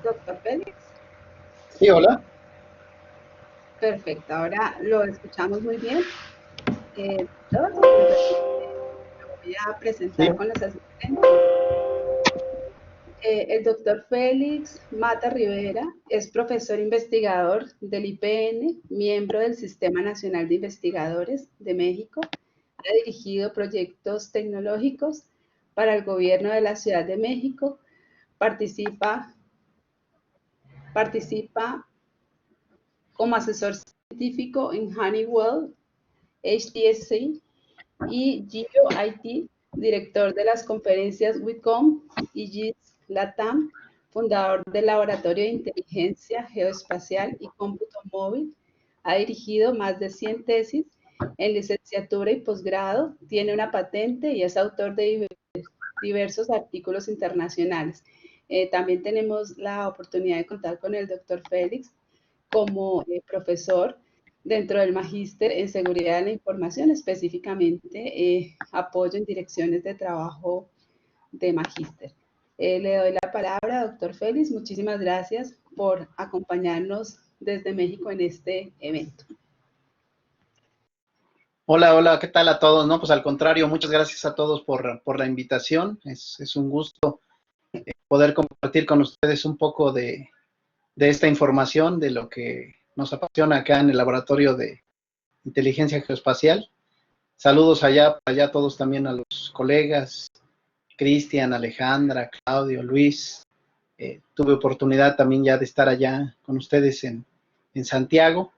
doctor Félix? Sí, hola. Perfecto, ahora lo escuchamos muy bien. Doctor, si me permite, lo voy a Sí. presentar con los asistentes. El doctor Félix Mata Rivera es profesor investigador del IPN, miembro del Sistema Nacional de Investigadores de México. Ha dirigido proyectos tecnológicos para el gobierno de la Ciudad de México. Participa, participa como asesor científico en Honeywell, HTSC y Geo IT, director de las conferencias WICOM y GIS LATAM, fundador del Laboratorio de Inteligencia Geoespacial y Cómputo Móvil. Ha dirigido más de 100 tesis en licenciatura y posgrado, tiene una patente y es autor de diversos artículos internacionales. También tenemos la oportunidad de contar con el doctor Félix como profesor dentro del magíster en seguridad de la información, específicamente apoyo en direcciones de trabajo de magíster. Le doy la palabra, doctor Félix. Muchísimas gracias por acompañarnos desde México en este evento. Hola, hola, ¿qué tal a todos? No, pues al contrario, muchas gracias a todos por la invitación. Es un gusto poder compartir con ustedes un poco de esta información, de lo que nos apasiona acá en el Laboratorio de Inteligencia Geoespacial. Saludos allá todos también a los colegas, Cristian, Alejandra, Claudio, Luis. Tuve oportunidad también ya de estar allá con ustedes en Santiago,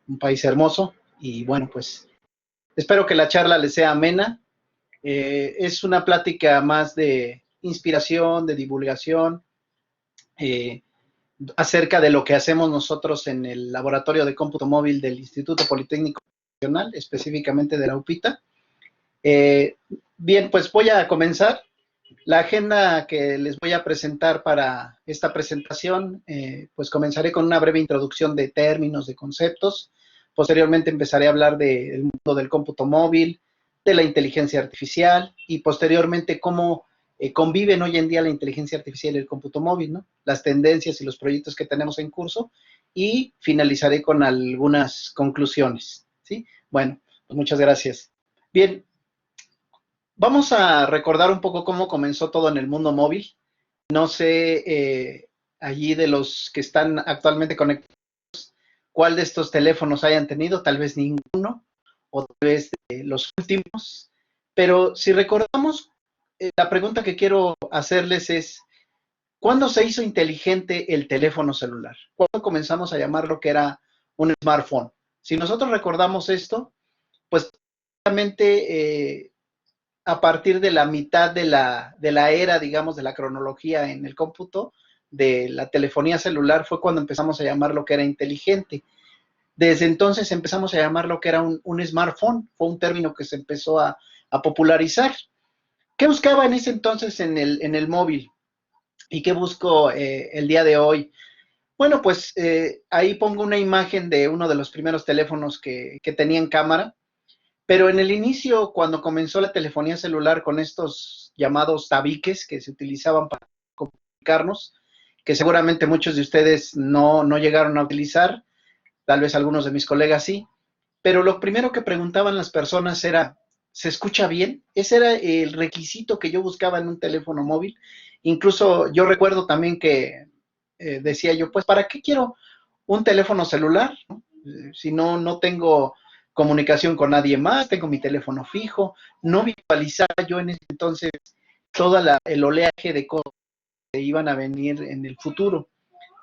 un país hermoso. Y bueno, pues espero que la charla les sea amena. Es una plática más de inspiración, de divulgación, eh, acerca de lo que hacemos nosotros en el Laboratorio de Cómputo Móvil del Instituto Politécnico Nacional, específicamente de la UPITA. Bien, pues voy a comenzar. La agenda que les voy a presentar para esta presentación, pues comenzaré con una breve introducción de términos, de conceptos. Posteriormente empezaré a hablar del mundo del cómputo móvil, de la inteligencia artificial y posteriormente cómo conviven hoy en día la inteligencia artificial y el cómputo móvil, ¿no? Las tendencias y los proyectos que tenemos en curso y finalizaré con algunas conclusiones, ¿sí? Bueno, pues muchas gracias. Bien, vamos a recordar un poco cómo comenzó todo en el mundo móvil. No sé, allí de los que están actualmente conectados, cuál de estos teléfonos hayan tenido, tal vez ninguno, o tal vez los últimos. Pero si recordamos, la pregunta que quiero hacerles es, ¿cuándo se hizo inteligente el teléfono celular? ¿Cuándo comenzamos a llamarlo que era un smartphone? Si nosotros recordamos esto, pues realmente a partir de la mitad de la era, digamos, de la cronología en el cómputo, de la telefonía celular, fue cuando empezamos a llamar lo que era inteligente. Desde entonces empezamos a llamar lo que era un smartphone, fue un término que se empezó a popularizar. ¿Qué buscaba en ese entonces en el móvil? ¿Y qué busco el día de hoy? Bueno, pues ahí pongo una imagen de uno de los primeros teléfonos que tenían cámara. Pero en el inicio, cuando comenzó la telefonía celular con estos llamados tabiques que se utilizaban para comunicarnos, que seguramente muchos de ustedes no llegaron a utilizar, tal vez algunos de mis colegas sí, pero lo primero que preguntaban las personas era, ¿se escucha bien? Ese era el requisito que yo buscaba en un teléfono móvil. Incluso yo recuerdo también que decía yo, pues, ¿para qué quiero un teléfono celular? ¿No? Si no tengo comunicación con nadie más, tengo mi teléfono fijo, no visualizaba yo en ese entonces todo el oleaje de cosas que iban a venir en el futuro.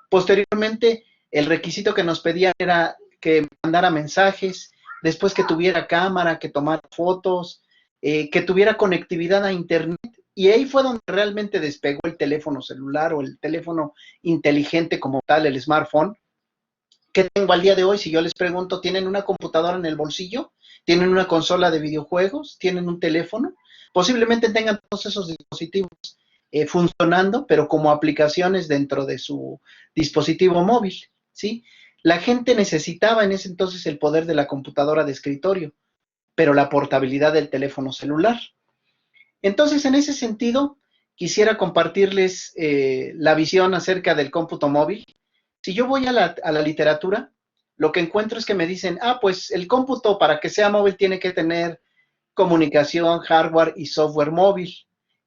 Posteriormente, el requisito que nos pedían era que mandara mensajes, después que tuviera cámara, que tomara fotos, que tuviera conectividad a internet. Y ahí fue donde realmente despegó el teléfono celular o el teléfono inteligente como tal, el smartphone. ¿Qué tengo al día de hoy? Si yo les pregunto, ¿tienen una computadora en el bolsillo? ¿Tienen una consola de videojuegos? ¿Tienen un teléfono? Posiblemente tengan todos esos dispositivos funcionando, pero como aplicaciones dentro de su dispositivo móvil, ¿sí? La gente necesitaba en ese entonces el poder de la computadora de escritorio, pero la portabilidad del teléfono celular. Entonces, en ese sentido, quisiera compartirles la visión acerca del cómputo móvil. Si yo voy a la literatura, lo que encuentro es que me dicen, pues el cómputo para que sea móvil tiene que tener comunicación, hardware y software móvil.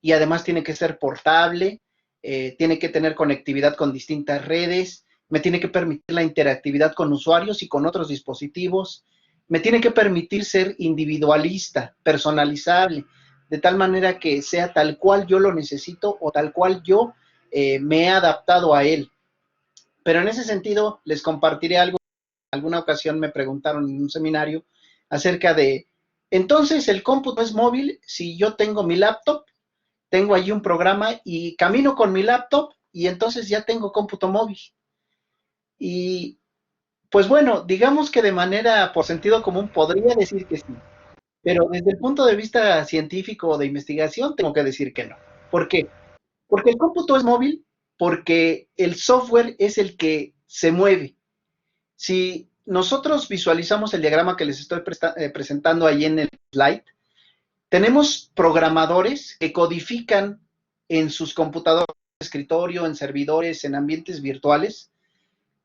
Y además tiene que ser portable, tiene que tener conectividad con distintas redes, me tiene que permitir la interactividad con usuarios y con otros dispositivos, me tiene que permitir ser individualista, personalizable, de tal manera que sea tal cual yo lo necesito o tal cual yo me he adaptado a él. Pero en ese sentido les compartiré algo. En alguna ocasión me preguntaron en un seminario acerca de, entonces el cómputo es móvil si yo tengo mi laptop, tengo allí un programa y camino con mi laptop y entonces ya tengo cómputo móvil. Y pues bueno, digamos que de manera por sentido común podría decir que sí, pero desde el punto de vista científico o de investigación tengo que decir que no. ¿Por qué? Porque el cómputo es móvil, porque el software es el que se mueve. Si nosotros visualizamos el diagrama que les estoy presentando ahí en el slide, tenemos programadores que codifican en sus computadoras de escritorio, en servidores, en ambientes virtuales,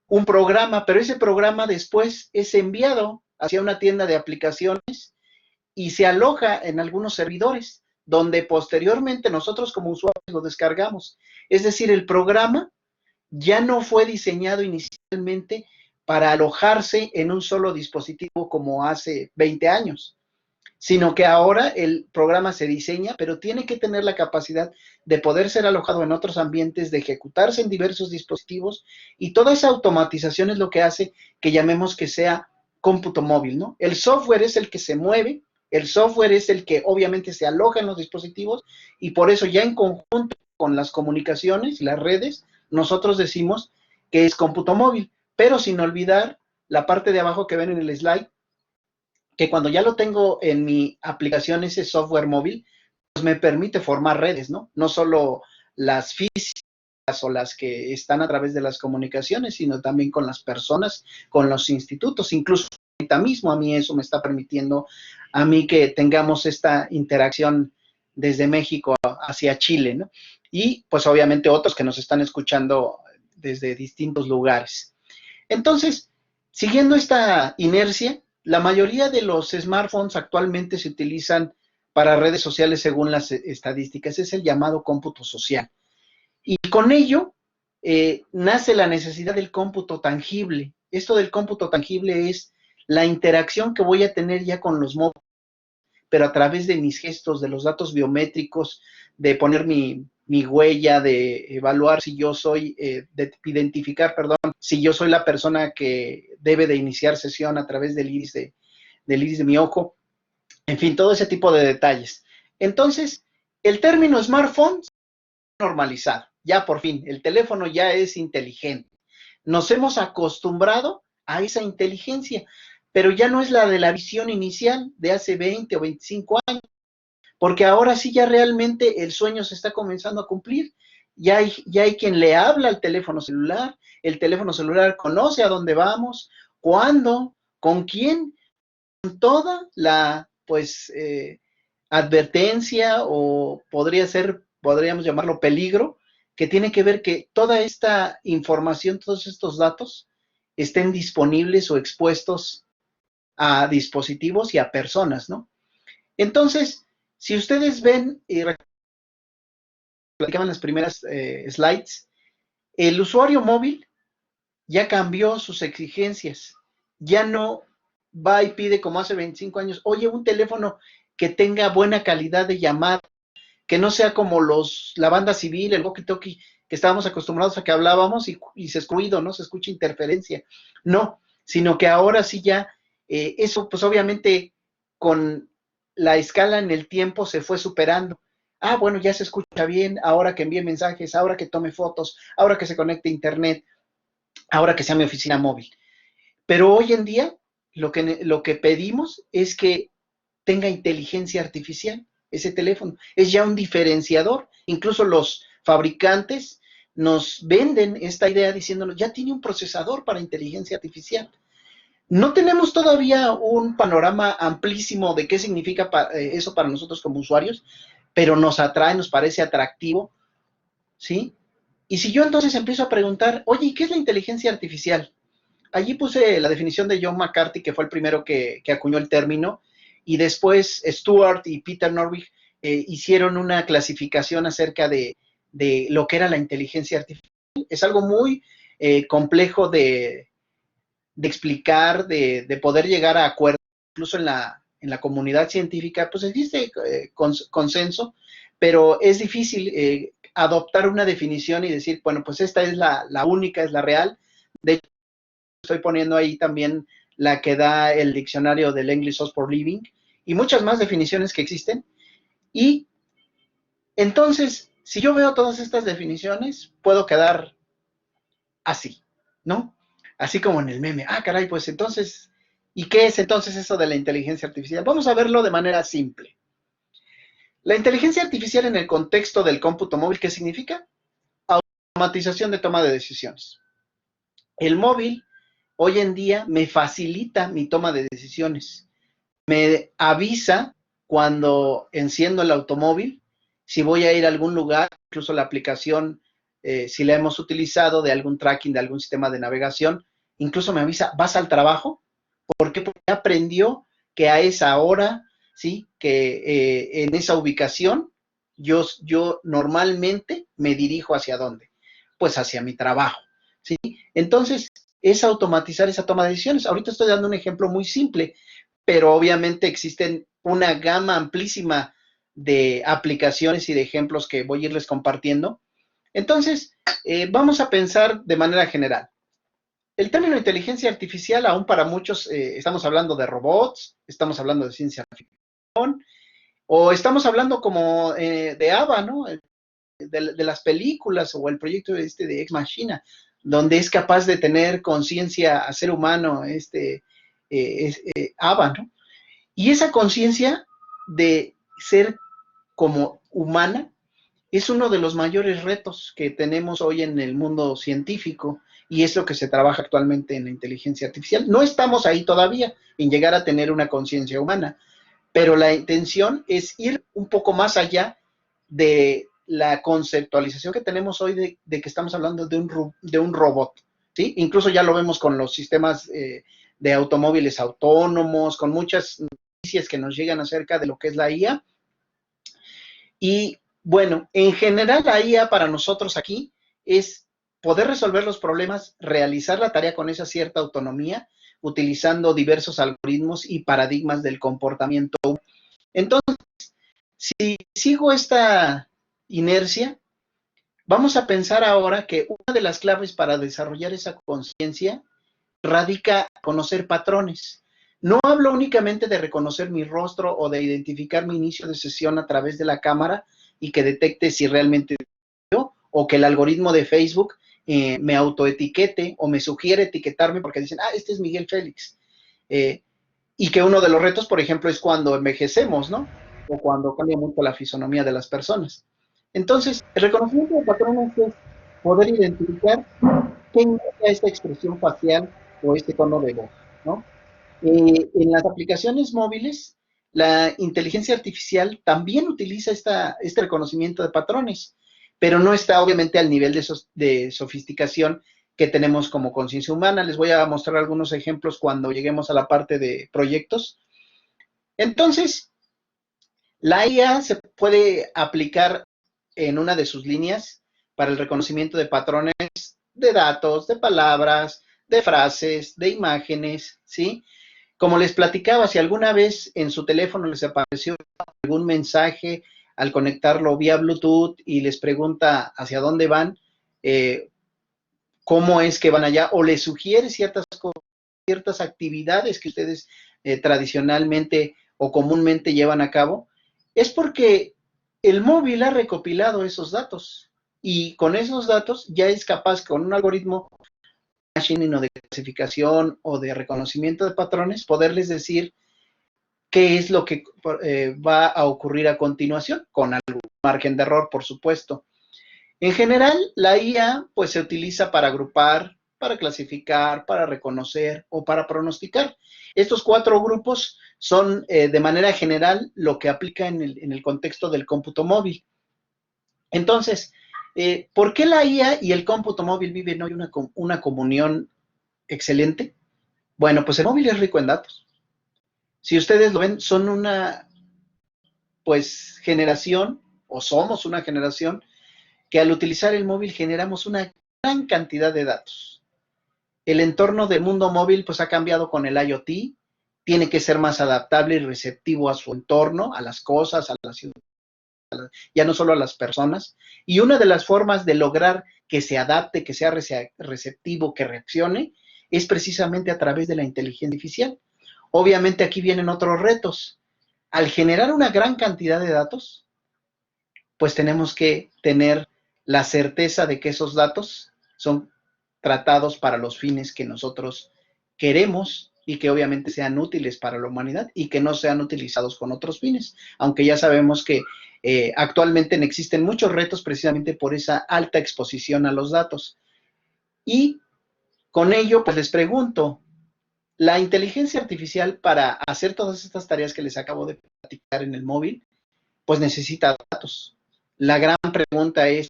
un programa, pero ese programa después es enviado hacia una tienda de aplicaciones y se aloja en algunos servidores, donde posteriormente nosotros como usuarios lo descargamos. Es decir, el programa ya no fue diseñado inicialmente para alojarse en un solo dispositivo como hace 20 años, sino que ahora el programa se diseña, pero tiene que tener la capacidad de poder ser alojado en otros ambientes, de ejecutarse en diversos dispositivos, y toda esa automatización es lo que hace que llamemos que sea cómputo móvil, ¿no? El software es el que se mueve, el software es el que obviamente se aloja en los dispositivos, y por eso ya en conjunto con las comunicaciones y las redes, nosotros decimos que es cómputo móvil, pero sin olvidar la parte de abajo que ven en el slide, que cuando ya lo tengo en mi aplicación, ese software móvil, pues me permite formar redes, ¿no? No solo las físicas o las que están a través de las comunicaciones, sino también con las personas, con los institutos, incluso ahorita mismo a mí eso me está permitiendo a mí que tengamos esta interacción desde México hacia Chile, ¿no? Y pues obviamente otros que nos están escuchando desde distintos lugares. Entonces, siguiendo esta inercia, la mayoría de los smartphones actualmente se utilizan para redes sociales según las estadísticas. Es el llamado cómputo social. Y con ello nace la necesidad del cómputo tangible. Esto del cómputo tangible es la interacción que voy a tener ya con los móviles, pero a través de mis gestos, de los datos biométricos, de poner mi huella, de evaluar si yo soy, de identificar, perdón, si yo soy la persona que debe de iniciar sesión a través del iris de mi ojo, en fin, todo ese tipo de detalles. Entonces, el término smartphone se ha normalizado, ya por fin, el teléfono ya es inteligente. Nos hemos acostumbrado a esa inteligencia, pero ya no es la de la visión inicial de hace 20 o 25 años, porque ahora sí ya realmente el sueño se está comenzando a cumplir. Ya hay quien le habla al teléfono celular, el teléfono celular conoce a dónde vamos, cuándo, con quién, con toda la, pues, advertencia o podríamos llamarlo peligro, que tiene que ver que toda esta información, todos estos datos estén disponibles o expuestos a dispositivos y a personas, ¿no? Entonces, si ustedes ven y platicaban las primeras slides, el usuario móvil ya cambió sus exigencias, ya no va y pide como hace 25 años, oye, un teléfono que tenga buena calidad de llamada, que no sea como la banda civil, el walkie-talkie, que estábamos acostumbrados a que hablábamos y se escucha, ¿no? Se escucha interferencia. No, sino que ahora sí ya, eso pues obviamente con la escala en el tiempo se fue superando. Bueno, ya se escucha bien, ahora que envíe mensajes, ahora que tome fotos, ahora que se conecte a internet, ahora que sea mi oficina móvil. Pero hoy en día lo que pedimos es que tenga inteligencia artificial ese teléfono. Es ya un diferenciador. Incluso los fabricantes nos venden esta idea diciéndonos, ya tiene un procesador para inteligencia artificial. No tenemos todavía un panorama amplísimo de qué significa eso para nosotros como usuarios, pero nos atrae, nos parece atractivo, ¿sí? Y si yo entonces empiezo a preguntar, oye, ¿y qué es la inteligencia artificial? Allí puse la definición de John McCarthy, que fue el primero que acuñó el término, y después Stuart y Peter Norvig hicieron una clasificación acerca de lo que era la inteligencia artificial. Es algo muy complejo de explicar, de poder llegar a acuerdos, incluso en la comunidad científica, pues existe consenso, pero es difícil adoptar una definición y decir, bueno, pues esta es la única, es la real. De hecho, estoy poniendo ahí también la que da el diccionario del English Oxford Living y muchas más definiciones que existen. Y entonces, si yo veo todas estas definiciones, puedo quedar así, ¿no? Así como en el meme. Ah, caray, pues entonces, ¿y qué es entonces eso de la inteligencia artificial? Vamos a verlo de manera simple. La inteligencia artificial en el contexto del cómputo móvil, ¿qué significa? Automatización de toma de decisiones. El móvil hoy en día me facilita mi toma de decisiones. Me avisa cuando enciendo el automóvil, si voy a ir a algún lugar, incluso la aplicación, si la hemos utilizado de algún tracking, de algún sistema de navegación, incluso me avisa, ¿vas al trabajo? ¿Por qué? Porque aprendió que a esa hora, ¿sí? Que en esa ubicación, yo normalmente me dirijo hacia dónde, pues hacia mi trabajo, ¿sí? Entonces, es automatizar esa toma de decisiones. Ahorita estoy dando un ejemplo muy simple, pero obviamente existen una gama amplísima de aplicaciones y de ejemplos que voy a irles compartiendo. Entonces, vamos a pensar de manera general. El término inteligencia artificial, aún para muchos, estamos hablando de robots, estamos hablando de ciencia ficción, o estamos hablando como de ABBA, ¿no? De las películas, o el proyecto de Ex Machina, donde es capaz de tener conciencia a ser humano, ABBA, ¿no? Y esa conciencia de ser como humana es uno de los mayores retos que tenemos hoy en el mundo científico y es lo que se trabaja actualmente en la inteligencia artificial. No estamos ahí todavía en llegar a tener una conciencia humana, pero la intención es ir un poco más allá de la conceptualización que tenemos hoy de que estamos hablando de un robot, ¿sí? Incluso ya lo vemos con los sistemas de automóviles autónomos, con muchas noticias que nos llegan acerca de lo que es la IA. Y bueno, en general la IA para nosotros aquí es poder resolver los problemas, realizar la tarea con esa cierta autonomía, utilizando diversos algoritmos y paradigmas del comportamiento. Entonces, si sigo esta inercia, vamos a pensar ahora que una de las claves para desarrollar esa conciencia radica en conocer patrones. No hablo únicamente de reconocer mi rostro o de identificar mi inicio de sesión a través de la cámara y que detecte si realmente yo o que el algoritmo de Facebook me autoetiquete o me sugiere etiquetarme porque dicen, ah, este es Miguel Félix. Y que uno de los retos, por ejemplo, es cuando envejecemos, ¿no? O cuando cambia mucho la fisonomía de las personas. Entonces, el reconocimiento de patrones es poder identificar qué indica esta expresión facial o este tono de voz, ¿no? En las aplicaciones móviles, la inteligencia artificial también utiliza este reconocimiento de patrones, pero no está obviamente al nivel de sofisticación que tenemos como conciencia humana. Les voy a mostrar algunos ejemplos cuando lleguemos a la parte de proyectos. Entonces, la IA se puede aplicar en una de sus líneas para el reconocimiento de patrones de datos, de palabras, de frases, de imágenes, ¿sí? Como les platicaba, si alguna vez en su teléfono les apareció algún mensaje al conectarlo vía Bluetooth y les pregunta hacia dónde van, cómo es que van allá, o les sugiere ciertas actividades que ustedes tradicionalmente o comúnmente llevan a cabo, es porque el móvil ha recopilado esos datos y con esos datos ya es capaz con un algoritmo machine o de clasificación o de reconocimiento de patrones poderles decir qué es lo que va a ocurrir a continuación, con algún margen de error, por supuesto. En general, la IA pues se utiliza para agrupar, para clasificar, para reconocer o para pronosticar. Estos 4 grupos son de manera general lo que aplica en el contexto del cómputo móvil. Entonces, ¿por qué la IA y el cómputo móvil viven hoy una comunión excelente? Bueno, pues el móvil es rico en datos. Si ustedes lo ven, son una pues generación, o somos una generación, que al utilizar el móvil generamos una gran cantidad de datos. El entorno del mundo móvil pues ha cambiado con el IoT, tiene que ser más adaptable y receptivo a su entorno, a las cosas, a la ciudad, ya no solo a las personas. Y una de las formas de lograr que se adapte, que sea receptivo, que reaccione, es precisamente a través de la inteligencia artificial. Obviamente aquí vienen otros retos. Al generar una gran cantidad de datos, pues tenemos que tener la certeza de que esos datos son tratados para los fines que nosotros queremos y que obviamente sean útiles para la humanidad y que no sean utilizados con otros fines, aunque ya sabemos que actualmente existen muchos retos precisamente por esa alta exposición a los datos. Y con ello, pues les pregunto, la inteligencia artificial para hacer todas estas tareas que les acabo de platicar en el móvil, pues necesita datos. La gran pregunta es,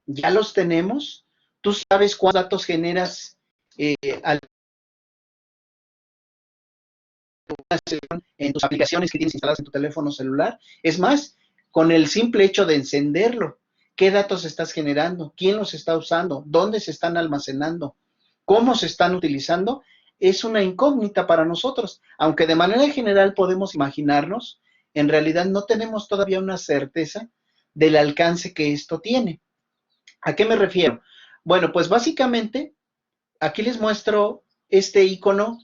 ¿ya los tenemos? ¿Tú sabes cuántos datos generas en tus aplicaciones que tienes instaladas en tu teléfono celular? Es más, con el simple hecho de encenderlo, ¿qué datos estás generando? ¿Quién los está usando? ¿Dónde se están almacenando? ¿Cómo se están utilizando? Es una incógnita para nosotros, aunque de manera general podemos imaginarnos, en realidad no tenemos todavía una certeza del alcance que esto tiene. ¿A qué me refiero? Bueno, pues básicamente aquí les muestro este icono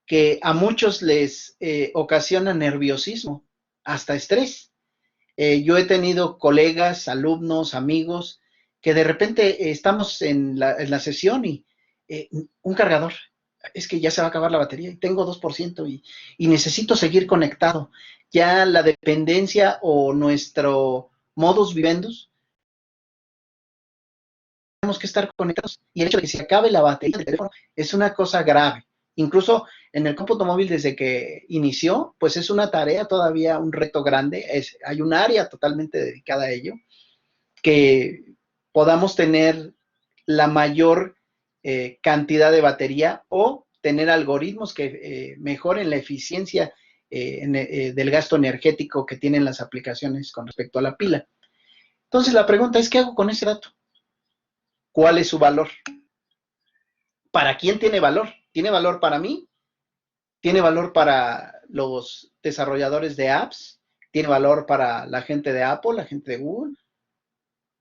que a muchos les ocasiona nerviosismo, hasta estrés. Yo he tenido colegas, alumnos, amigos, que de repente estamos en la sesión y un cargador, es que ya se va a acabar la batería y tengo 2% y necesito seguir conectado. Ya la dependencia o nuestro modus vivendus, tenemos que estar conectados y el hecho de que se acabe la batería del teléfono es una cosa grave. Incluso en el cómputo móvil desde que inició, pues es una tarea todavía, un reto grande. Hay un área totalmente dedicada a ello, que podamos tener la mayor cantidad de batería o tener algoritmos que mejoren la eficiencia del gasto energético que tienen las aplicaciones con respecto a la pila. Entonces la pregunta es, ¿qué hago con ese dato? ¿Cuál es su valor? ¿Para quién tiene valor? ¿Tiene valor para mí? ¿Tiene valor para los desarrolladores de apps? ¿Tiene valor para la gente de Apple, la gente de Google?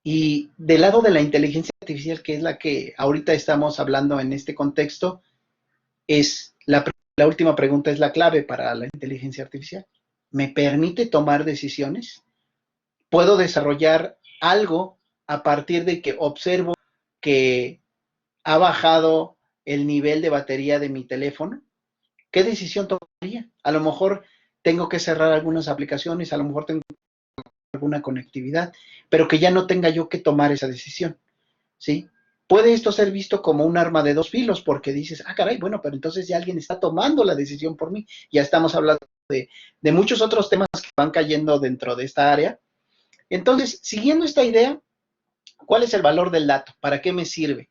Y del lado de la inteligencia artificial, que es la que ahorita estamos hablando en este contexto, es la última pregunta, es la clave para la inteligencia artificial. ¿Me permite tomar decisiones? ¿Puedo desarrollar algo a partir de que observo que ha bajado el nivel de batería de mi teléfono? ¿Qué decisión tomaría? A lo mejor tengo que cerrar algunas aplicaciones, a lo mejor tengo alguna conectividad, pero que ya no tenga yo que tomar esa decisión, ¿sí? Puede esto ser visto como un arma de dos filos, porque dices, ah, caray, bueno, pero entonces ya alguien está tomando la decisión por mí. Ya estamos hablando de muchos otros temas que van cayendo dentro de esta área. Entonces, siguiendo esta idea, ¿cuál es el valor del dato? ¿Para qué me sirve?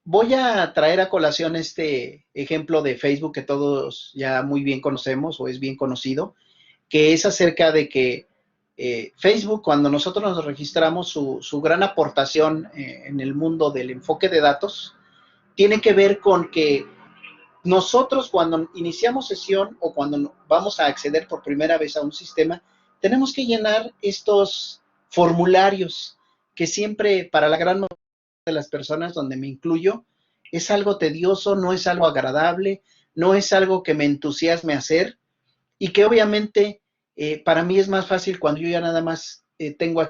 Voy a traer a colación este ejemplo de Facebook que todos ya muy bien conocemos o es bien conocido, que es acerca de que Facebook, cuando nosotros nos registramos, su gran aportación en el mundo del enfoque de datos tiene que ver con que nosotros cuando iniciamos sesión o cuando vamos a acceder por primera vez a un sistema, tenemos que llenar estos formularios que siempre para la gran mayoría de las personas, donde me incluyo, es algo tedioso, no es algo agradable, no es algo que me entusiasme hacer y que obviamente para mí es más fácil cuando yo ya nada más tengo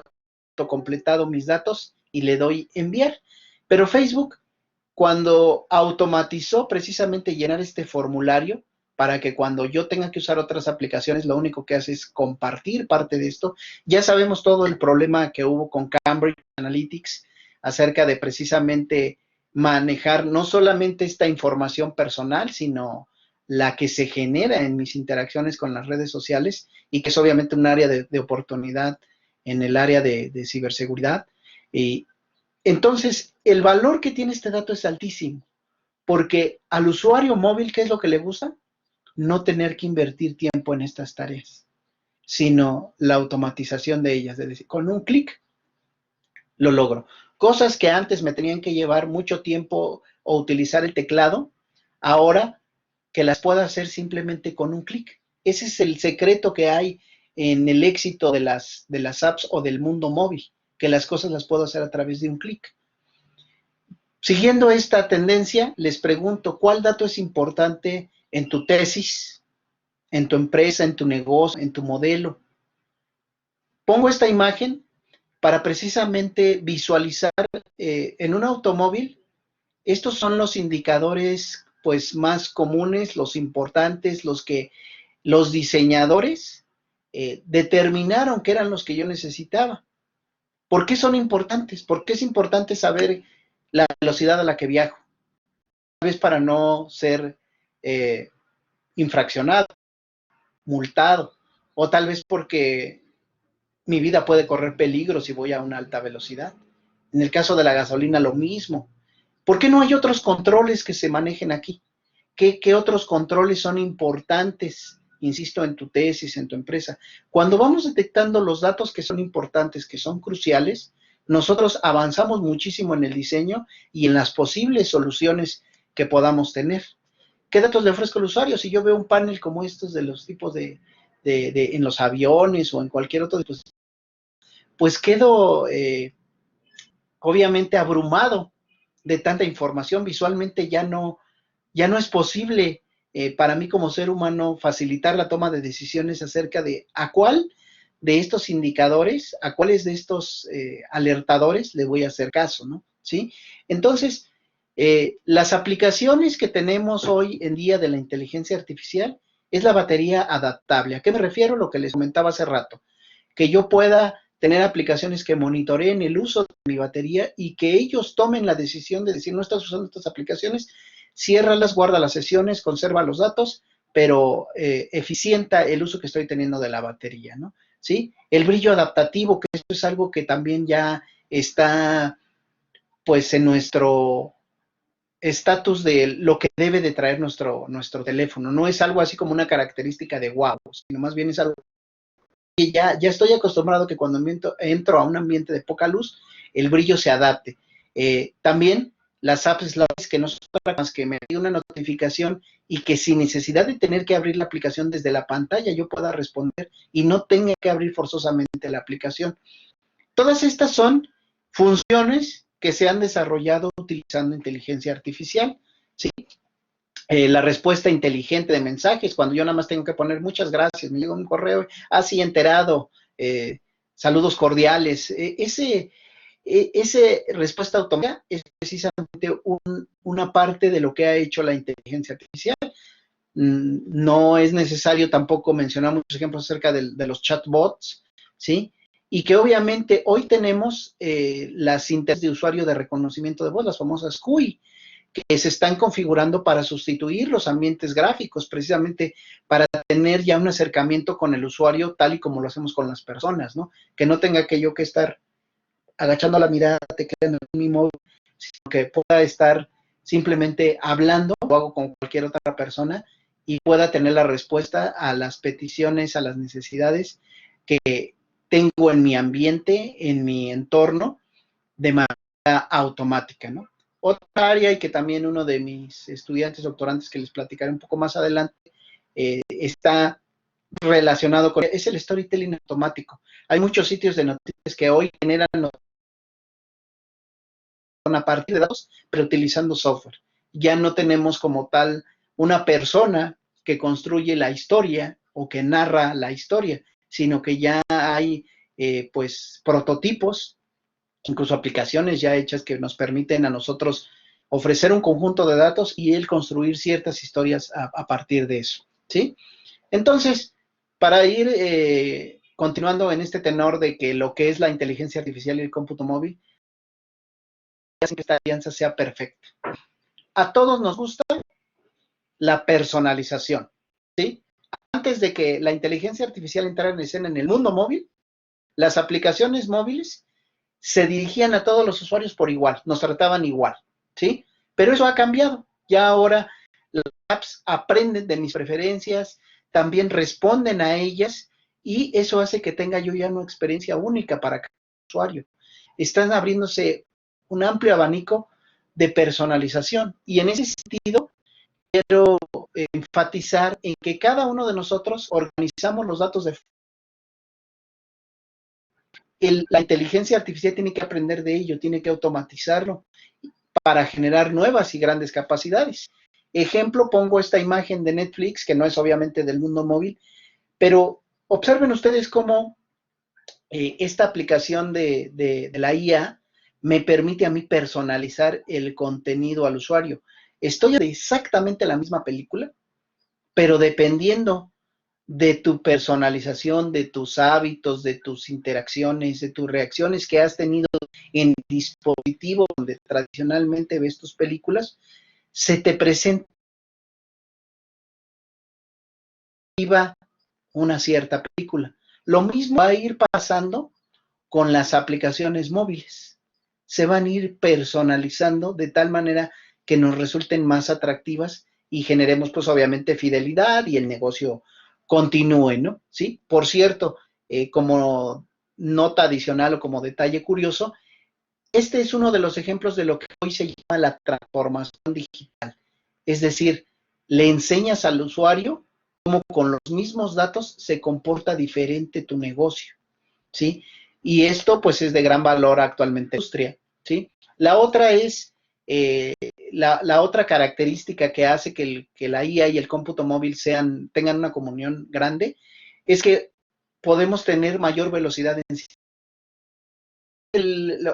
completado mis datos y le doy enviar. Pero Facebook, cuando automatizó precisamente llenar este formulario para que cuando yo tenga que usar otras aplicaciones, lo único que hace es compartir parte de esto. Ya sabemos todo el problema que hubo con Cambridge Analytics acerca de precisamente manejar no solamente esta información personal, sino la que se genera en mis interacciones con las redes sociales y que es obviamente un área de oportunidad en el área de ciberseguridad. Y entonces, el valor que tiene este dato es altísimo, porque al usuario móvil, ¿qué es lo que le gusta? No tener que invertir tiempo en estas tareas, sino la automatización de ellas, es decir, con un clic lo logro. Cosas que antes me tenían que llevar mucho tiempo o utilizar el teclado, ahora que las puedo hacer simplemente con un clic. Ese es el secreto que hay en el éxito de las apps o del mundo móvil, que las cosas las puedo hacer a través de un clic. Siguiendo esta tendencia, les pregunto, ¿cuál dato es importante en tu tesis, en tu empresa, en tu negocio, en tu modelo? Pongo esta imagen para precisamente visualizar en un automóvil. Estos son los indicadores pues más comunes, los importantes, los que los diseñadores determinaron que eran los que yo necesitaba. ¿Por qué son importantes? ¿Por qué es importante saber la velocidad a la que viajo? Tal vez para no ser eh, infraccionado, multado, o tal vez porque mi vida puede correr peligro si voy a una alta velocidad. En el caso de la gasolina, lo mismo. ¿Por qué no hay otros controles que se manejen aquí? ¿Qué otros controles son importantes? Insisto, en tu tesis, en tu empresa. Cuando vamos detectando los datos que son importantes, que son cruciales, nosotros avanzamos muchísimo en el diseño y en las posibles soluciones que podamos tener. ¿Qué datos le ofrezco al usuario? Si yo veo un panel como estos de los tipos en los aviones o en cualquier otro dispositivo, pues quedo obviamente abrumado de tanta información. Visualmente ya no es posible para mí como ser humano facilitar la toma de decisiones acerca de a cuál de estos indicadores, a cuáles de estos alertadores le voy a hacer caso, ¿no? ¿Sí? Entonces, las aplicaciones que tenemos hoy en día de la inteligencia artificial es la batería adaptable. ¿A qué me refiero? Lo que les comentaba hace rato, que yo pueda tener aplicaciones que monitoreen el uso de mi batería y que ellos tomen la decisión de decir, no estás usando estas aplicaciones, ciérralas, guarda las sesiones, conserva los datos, pero eficienta el uso que estoy teniendo de la batería, ¿no? ¿Sí? El brillo adaptativo, que esto es algo que también ya está, pues, en nuestro estatus de lo que debe de traer nuestro teléfono. No es algo así como una característica de wow, sino más bien es algo que ya estoy acostumbrado que cuando entro a un ambiente de poca luz, el brillo se adapte. También las apps que no son más que me dé una notificación y que sin necesidad de tener que abrir la aplicación desde la pantalla yo pueda responder y no tenga que abrir forzosamente la aplicación. Todas estas son funciones que se han desarrollado utilizando inteligencia artificial, ¿sí? La respuesta inteligente de mensajes, cuando yo nada más tengo que poner muchas gracias, me llega un correo, así enterado, saludos cordiales, ese respuesta automática es precisamente una parte de lo que ha hecho la inteligencia artificial. No es necesario tampoco mencionar muchos ejemplos acerca de los chatbots, ¿sí? Y que obviamente hoy tenemos las interfaces de usuario de reconocimiento de voz, las famosas CUI, que se están configurando para sustituir los ambientes gráficos, precisamente para tener ya un acercamiento con el usuario tal y como lo hacemos con las personas, ¿no? Que no tenga que yo que estar agachando la mirada, tecleando en mi móvil, sino que pueda estar simplemente hablando, lo hago con cualquier otra persona, y pueda tener la respuesta a las peticiones, a las necesidades que tengo en mi ambiente, en mi entorno, de manera automática, ¿no? Otra área y que también uno de mis estudiantes doctorantes que les platicaré un poco más adelante está relacionado con es el storytelling automático. Hay muchos sitios de noticias que hoy generan a partir de datos, pero utilizando software. Ya no tenemos como tal una persona que construye la historia o que narra la historia, sino que ya hay pues prototipos, incluso aplicaciones ya hechas que nos permiten a nosotros ofrecer un conjunto de datos y él construir ciertas historias a partir de eso, ¿sí? Entonces, para ir continuando en este tenor de que lo que es la inteligencia artificial y el cómputo móvil, hacen que esta alianza sea perfecta. A todos nos gusta la personalización, ¿sí? Antes de que la inteligencia artificial entrara en escena en el mundo móvil, las aplicaciones móviles se dirigían a todos los usuarios por igual, nos trataban igual, ¿sí? Pero eso ha cambiado. Ya ahora las apps aprenden de mis preferencias, también responden a ellas y eso hace que tenga yo ya una experiencia única para cada usuario. Están abriéndose un amplio abanico de personalización y en ese sentido quiero enfatizar en que cada uno de nosotros organizamos los datos de la inteligencia artificial tiene que aprender de ello, tiene que automatizarlo para generar nuevas y grandes capacidades. Ejemplo, pongo esta imagen de Netflix, que no es obviamente del mundo móvil, pero observen ustedes cómo esta aplicación de la IA me permite a mí personalizar el contenido al usuario. Estoy de exactamente la misma película, pero dependiendo de tu personalización, de tus hábitos, de tus interacciones, de tus reacciones que has tenido en el dispositivo donde tradicionalmente ves tus películas, se te presenta una cierta película. Lo mismo va a ir pasando con las aplicaciones móviles. Se van a ir personalizando de tal manera que nos resulten más atractivas y generemos, pues, obviamente, fidelidad y el negocio continúe, ¿no? Sí, por cierto, como nota adicional o como detalle curioso, este es uno de los ejemplos de lo que hoy se llama la transformación digital. Es decir, le enseñas al usuario cómo con los mismos datos se comporta diferente tu negocio, ¿sí? Y esto, pues, es de gran valor actualmente en la industria, ¿sí? La otra es, la otra característica que hace que la IA y el cómputo móvil tengan una comunión grande, es que podemos tener mayor velocidad en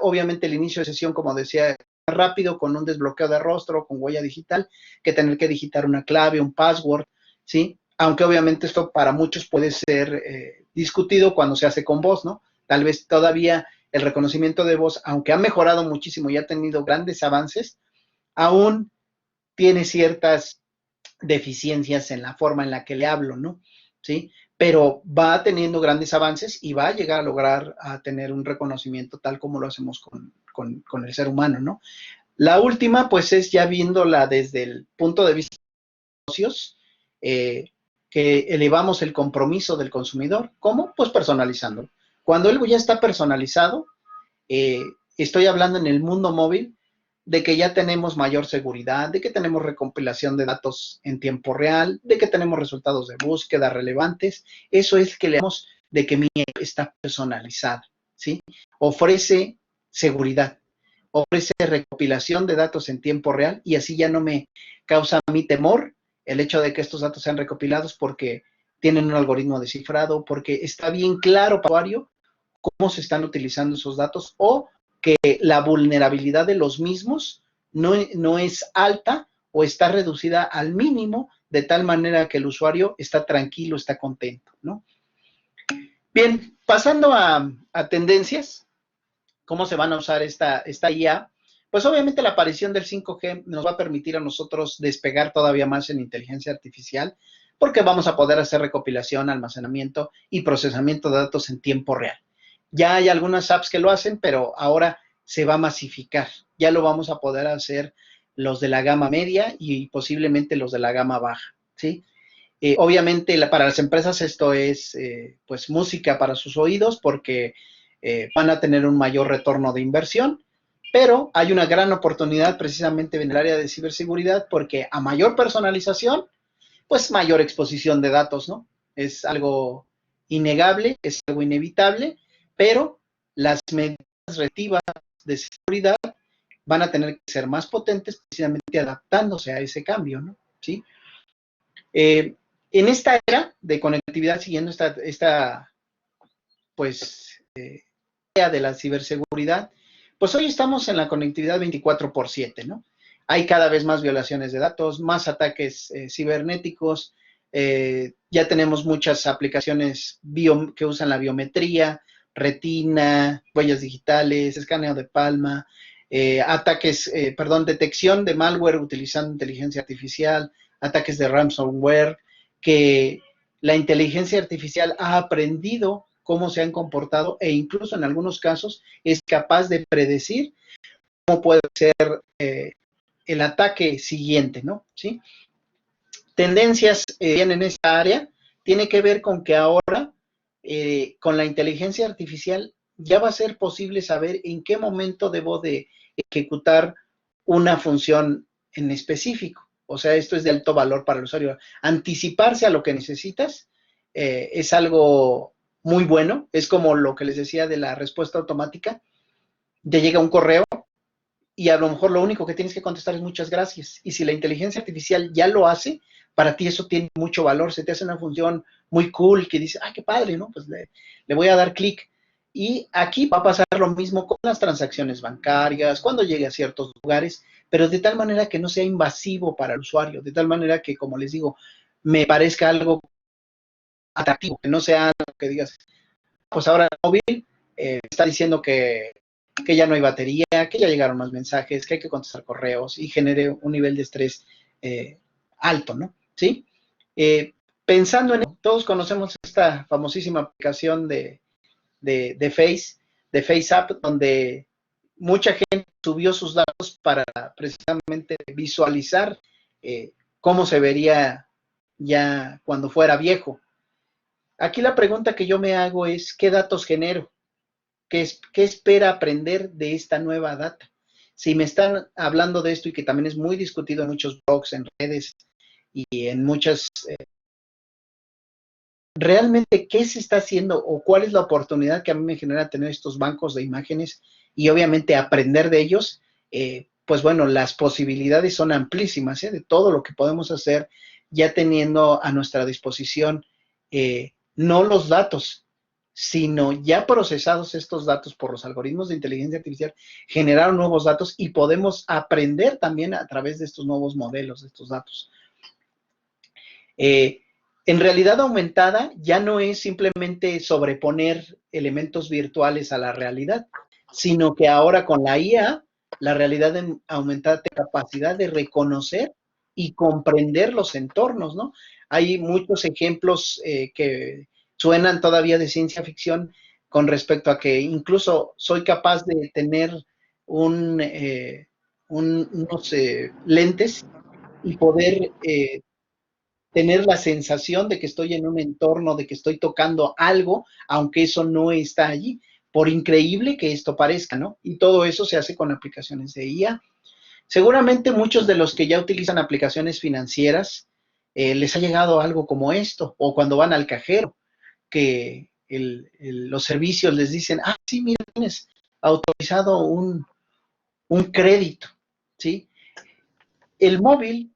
obviamente el inicio de sesión, como decía, más rápido con un desbloqueo de rostro, con huella digital, que tener que digitar una clave, un password, ¿sí? Aunque obviamente esto para muchos puede ser discutido cuando se hace con voz, ¿no? Tal vez todavía el reconocimiento de voz, aunque ha mejorado muchísimo y ha tenido grandes avances, aún tiene ciertas deficiencias en la forma en la que le hablo, ¿no? ¿Sí? Pero va teniendo grandes avances y va a llegar a lograr a tener un reconocimiento tal como lo hacemos con el ser humano, ¿no? La última, pues, es ya viéndola desde el punto de vista de negocios, que elevamos el compromiso del consumidor. ¿Cómo? Pues personalizando. Cuando algo ya está personalizado, estoy hablando en el mundo móvil, de que ya tenemos mayor seguridad, de que tenemos recompilación de datos en tiempo real, de que tenemos resultados de búsqueda relevantes. Eso es que le damos de que mi app está personalizada, ¿sí? Ofrece seguridad, ofrece recopilación de datos en tiempo real y así ya no me causa a mí temor el hecho de que estos datos sean recopilados porque tienen un algoritmo de cifrado, porque está bien claro para el usuario cómo se están utilizando esos datos o que la vulnerabilidad de los mismos no es alta o está reducida al mínimo, de tal manera que el usuario está tranquilo, está contento, ¿no? Bien, pasando a tendencias, ¿cómo se van a usar esta IA? Pues obviamente la aparición del 5G nos va a permitir a nosotros despegar todavía más en inteligencia artificial, porque vamos a poder hacer recopilación, almacenamiento y procesamiento de datos en tiempo real. Ya hay algunas apps que lo hacen, pero ahora se va a masificar. Ya lo vamos a poder hacer los de la gama media y posiblemente los de la gama baja, ¿sí? Obviamente para las empresas esto es pues música para sus oídos porque van a tener un mayor retorno de inversión, pero hay una gran oportunidad precisamente en el área de ciberseguridad porque a mayor personalización, pues mayor exposición de datos, ¿no? Es algo innegable, es algo inevitable, pero las medidas reactivas de seguridad van a tener que ser más potentes precisamente adaptándose a ese cambio, ¿no? ¿Sí? En esta era de conectividad, siguiendo esta pues, idea de la ciberseguridad, pues hoy estamos en la conectividad 24/7, ¿no? Hay cada vez más violaciones de datos, más ataques cibernéticos, ya tenemos muchas aplicaciones que usan la biometría, retina, huellas digitales, escaneo de palma, detección de malware utilizando inteligencia artificial, ataques de ransomware, que la inteligencia artificial ha aprendido cómo se han comportado e incluso en algunos casos es capaz de predecir cómo puede ser el ataque siguiente, ¿no? ¿Sí? Tendencias en esta área tiene que ver con que ahora con la inteligencia artificial ya va a ser posible saber en qué momento debo de ejecutar una función en específico. O sea, esto es de alto valor para el usuario. Anticiparse a lo que necesitas es algo muy bueno. Es como lo que les decía de la respuesta automática. Te llega un correo y a lo mejor lo único que tienes que contestar es muchas gracias. Y si la inteligencia artificial ya lo hace, para ti eso tiene mucho valor. Se te hace una función muy cool que dice, qué padre, ¿no? Pues le voy a dar clic. Y aquí va a pasar lo mismo con las transacciones bancarias, cuando llegue a ciertos lugares, pero de tal manera que no sea invasivo para el usuario, de tal manera que, como les digo, me parezca algo atractivo, que no sea algo que digas, pues ahora el móvil está diciendo que ya no hay batería, que ya llegaron más mensajes, que hay que contestar correos y genere un nivel de estrés alto, ¿no? ¿Sí? Pensando en esto, todos conocemos esta famosísima aplicación de FaceApp, donde mucha gente subió sus datos para precisamente visualizar cómo se vería ya cuando fuera viejo. Aquí la pregunta que yo me hago es, ¿qué datos genero? ¿Qué espera aprender de esta nueva data? Si me están hablando de esto y que también es muy discutido en muchos blogs, en redes y en muchas... ¿realmente qué se está haciendo o cuál es la oportunidad que a mí me genera tener estos bancos de imágenes y obviamente aprender de ellos? Pues bueno, las posibilidades son amplísimas de todo lo que podemos hacer ya teniendo a nuestra disposición no los datos, sino ya procesados estos datos por los algoritmos de inteligencia artificial, generaron nuevos datos y podemos aprender también a través de estos nuevos modelos, de estos datos. En realidad aumentada ya no es simplemente sobreponer elementos virtuales a la realidad, sino que ahora con la IA, la realidad aumentada tiene capacidad de reconocer y comprender los entornos, ¿no? Hay muchos ejemplos que suenan todavía de ciencia ficción con respecto a que incluso soy capaz de tener unos lentes y poder tener la sensación de que estoy en un entorno, de que estoy tocando algo, aunque eso no está allí, por increíble que esto parezca, ¿no? Y todo eso se hace con aplicaciones de IA. Seguramente muchos de los que ya utilizan aplicaciones financieras les ha llegado algo como esto, o cuando van al cajero, que los servicios les dicen, sí, mira, tienes autorizado un crédito, ¿sí? El móvil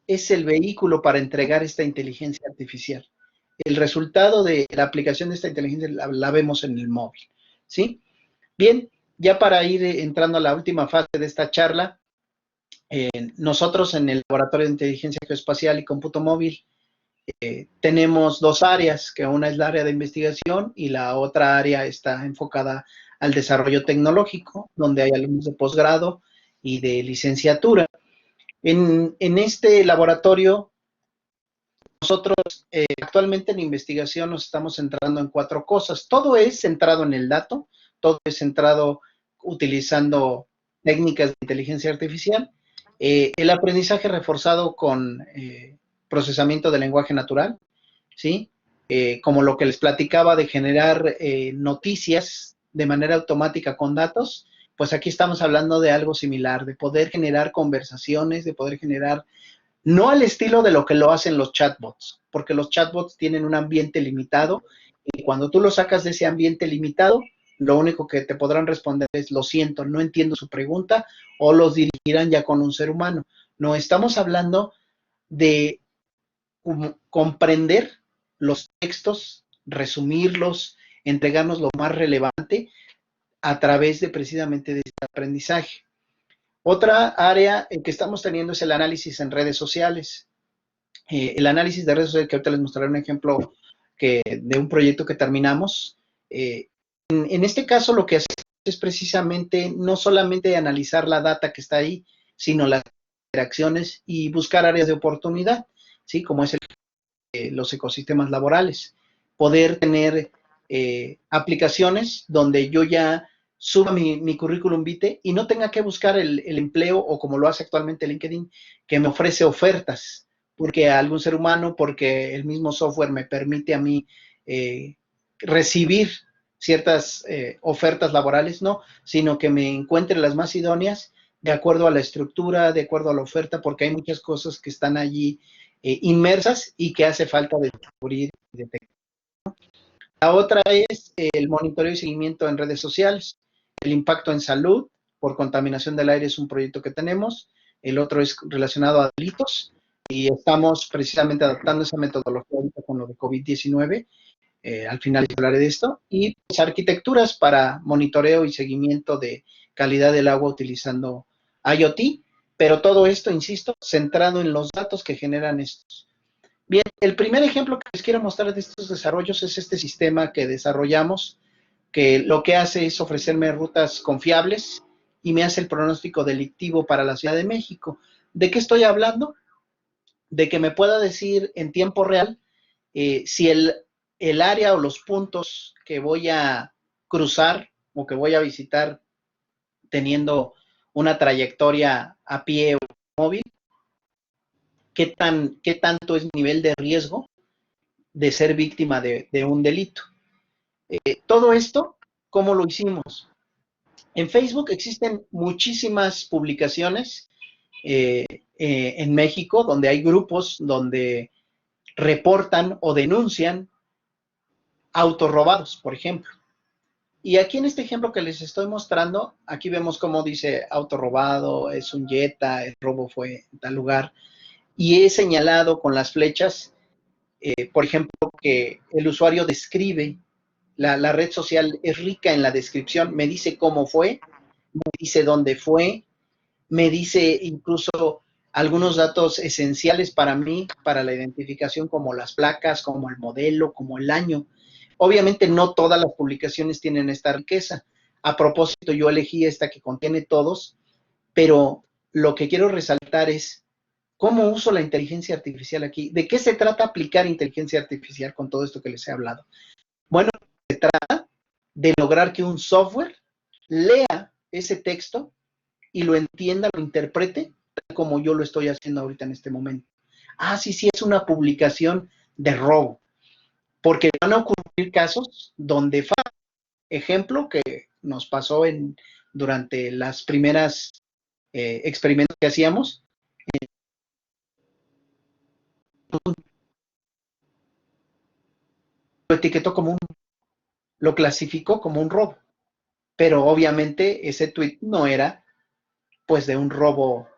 es el vehículo para entregar esta inteligencia artificial. El resultado de la aplicación de esta inteligencia la vemos en el móvil, ¿sí? Bien, ya para ir entrando a la última fase de esta charla, nosotros en el Laboratorio de Inteligencia Geoespacial y Cómputo Móvil tenemos dos áreas, que una es la área de investigación y la otra área está enfocada al desarrollo tecnológico, donde hay alumnos de posgrado y de licenciatura. En este laboratorio, nosotros actualmente en investigación nos estamos centrando en 4 cosas. Todo es centrado en el dato, todo es centrado utilizando técnicas de inteligencia artificial, el aprendizaje reforzado con procesamiento de lenguaje natural, ¿sí? Como lo que les platicaba de generar noticias de manera automática con datos, pues aquí estamos hablando de algo similar, de poder generar conversaciones, de poder generar, no al estilo de lo que lo hacen los chatbots, porque los chatbots tienen un ambiente limitado y cuando tú lo sacas de ese ambiente limitado, lo único que te podrán responder es, lo siento, no entiendo su pregunta, o los dirigirán ya con un ser humano. No, estamos hablando de comprender los textos, resumirlos, entregarnos lo más relevante a través de precisamente de este aprendizaje. Otra área que estamos teniendo es el análisis en redes sociales. El análisis de redes sociales, que ahorita les mostraré un ejemplo de un proyecto que terminamos. En este caso, lo que hacemos es precisamente no solamente analizar la data que está ahí, sino las interacciones y buscar áreas de oportunidad, ¿sí? Como es los ecosistemas laborales. Poder tener aplicaciones donde yo ya suba mi currículum vitae y no tenga que buscar el empleo, o como lo hace actualmente LinkedIn, que me ofrece ofertas, porque algún ser humano, porque el mismo software me permite a mí recibir ciertas ofertas laborales, no, sino que me encuentre las más idóneas de acuerdo a la estructura, de acuerdo a la oferta, porque hay muchas cosas que están allí inmersas y que hace falta descubrir y detectar. La otra es el monitoreo y seguimiento en redes sociales. El impacto en salud por contaminación del aire es un proyecto que tenemos. El otro es relacionado a delitos y estamos precisamente adaptando esa metodología ahorita con lo de COVID-19. Al final hablaré de esto. Y pues, arquitecturas para monitoreo y seguimiento de calidad del agua utilizando IoT, pero todo esto, insisto, centrado en los datos que generan estos. Bien, el primer ejemplo que les quiero mostrar de estos desarrollos es este sistema que desarrollamos, que lo que hace es ofrecerme rutas confiables y me hace el pronóstico delictivo para la Ciudad de México. ¿De qué estoy hablando? De que me pueda decir en tiempo real si el área o los puntos que voy a cruzar o que voy a visitar teniendo una trayectoria a pie o móvil, qué tanto es mi nivel de riesgo de ser víctima de un delito. Todo esto, ¿cómo lo hicimos? En Facebook existen muchísimas publicaciones en México donde hay grupos donde reportan o denuncian autos robados, por ejemplo. Y aquí en este ejemplo que les estoy mostrando, aquí vemos cómo dice auto robado, es un Jetta, el robo fue en tal lugar. Y he señalado con las flechas, por ejemplo, que el usuario describe, la red social es rica en la descripción, me dice cómo fue, me dice dónde fue, me dice incluso algunos datos esenciales para mí, para la identificación, como las placas, como el modelo, como el año. Obviamente no todas las publicaciones tienen esta riqueza. A propósito, yo elegí esta que contiene todos, pero lo que quiero resaltar es cómo uso la inteligencia artificial aquí. ¿De qué se trata aplicar inteligencia artificial con todo esto que les he hablado? Bueno, se trata de lograr que un software lea ese texto y lo entienda, lo interprete, como yo lo estoy haciendo ahorita en este momento. Ah, sí, sí, es una publicación de robo, porque van a ocurrir casos donde, ejemplo, que nos pasó durante las primeras experimentos que hacíamos, lo etiquetó como lo clasificó como un robo, pero obviamente ese tweet no era pues de un robo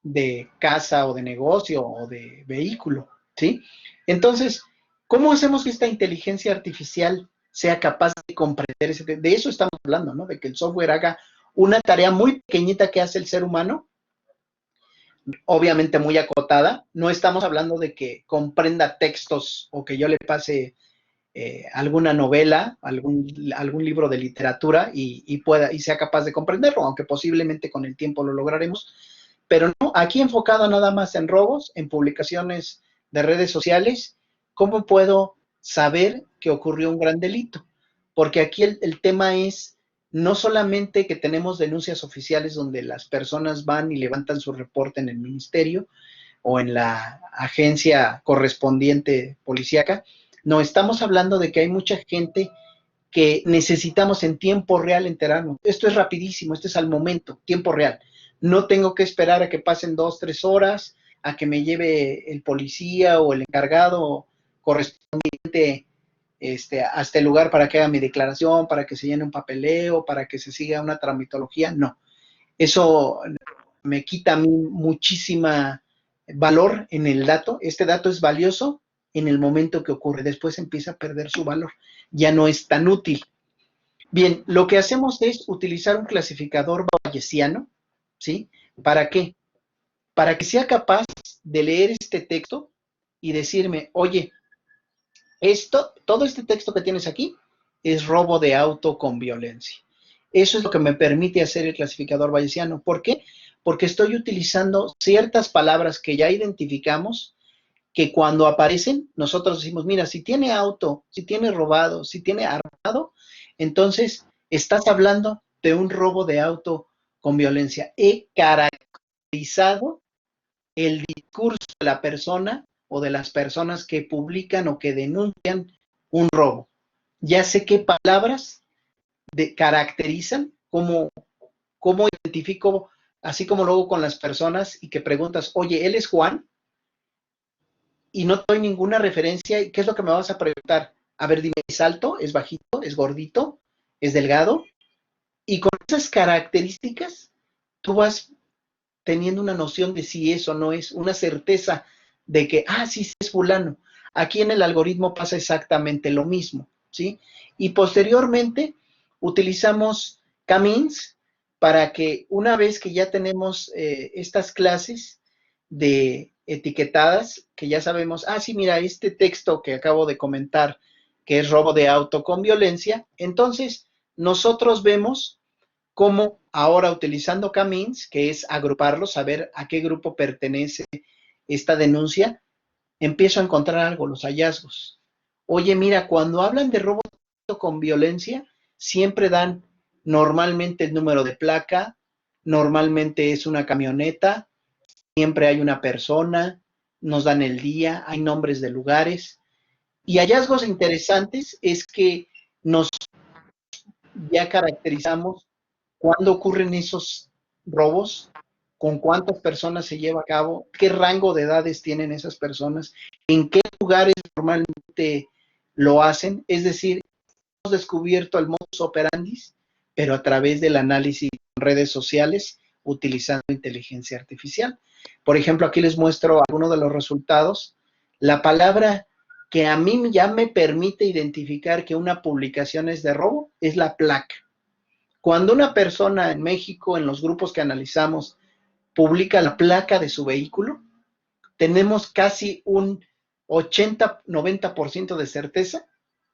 de casa o de negocio o de vehículo, ¿sí? Entonces, ¿cómo hacemos que esta inteligencia artificial sea capaz de comprender ese? De eso estamos hablando, ¿no? De que el software haga una tarea muy pequeñita que hace el ser humano, obviamente muy acotada. No estamos hablando de que comprenda textos o que yo le pase alguna novela, algún libro de literatura y sea capaz de comprenderlo, aunque posiblemente con el tiempo lo lograremos. Pero no, aquí enfocado nada más en robos, en publicaciones de redes sociales, ¿cómo puedo saber que ocurrió un gran delito? Porque aquí el tema es no solamente que tenemos denuncias oficiales donde las personas van y levantan su reporte en el ministerio o en la agencia correspondiente policíaca, no, estamos hablando de que hay mucha gente que necesitamos en tiempo real enterarnos. Esto es rapidísimo, esto es al momento, tiempo real. No tengo que esperar a que pasen 2, 3 horas, a que me lleve el policía o el encargado correspondiente hasta el lugar para que haga mi declaración, para que se llene un papeleo, para que se siga una tramitología. No, eso me quita a mí muchísima valor en el dato. Este dato es valioso en el momento que ocurre, después empieza a perder su valor, ya no es tan útil. Bien, lo que hacemos es utilizar un clasificador bayesiano, ¿sí? ¿Para qué? Para que sea capaz de leer este texto y decirme, oye, todo este texto que tienes aquí es robo de auto con violencia. Eso es lo que me permite hacer el clasificador bayesiano. ¿Por qué? Porque estoy utilizando ciertas palabras que ya identificamos, que cuando aparecen, nosotros decimos, mira, si tiene auto, si tiene robado, si tiene armado, entonces estás hablando de un robo de auto con violencia. He caracterizado el discurso de la persona o de las personas que publican o que denuncian un robo. Ya sé qué palabras caracterizan, cómo identifico, así como luego con las personas y que preguntas, oye, ¿él es Juan? Y no doy ninguna referencia. ¿Qué es lo que me vas a preguntar? A ver, dime, ¿es alto? ¿Es bajito? ¿Es gordito? ¿Es delgado? Y con esas características, tú vas teniendo una noción de si es o no es, una certeza de que, sí, sí es fulano. Aquí en el algoritmo pasa exactamente lo mismo, ¿sí? Y posteriormente utilizamos K-means para que una vez que ya tenemos estas clases de etiquetadas, que ya sabemos, sí, mira, este texto que acabo de comentar, que es robo de auto con violencia, entonces nosotros vemos cómo ahora utilizando K-means, que es agruparlos, saber a qué grupo pertenece esta denuncia, empiezo a encontrar algo, los hallazgos. Oye, mira, cuando hablan de robo con violencia, siempre dan normalmente el número de placa, normalmente es una camioneta, siempre hay una persona, nos dan el día, hay nombres de lugares. Y hallazgos interesantes es que nos ya caracterizamos cuándo ocurren esos robos, con cuántas personas se lleva a cabo, qué rango de edades tienen esas personas, en qué lugares normalmente lo hacen. Es decir, hemos descubierto el modus operandi, pero a través del análisis en redes sociales utilizando inteligencia artificial. Por ejemplo, aquí les muestro algunos de los resultados. La palabra que a mí ya me permite identificar que una publicación es de robo es la placa. Cuando una persona en México, en los grupos que analizamos, publica la placa de su vehículo, tenemos casi un 80-90% de certeza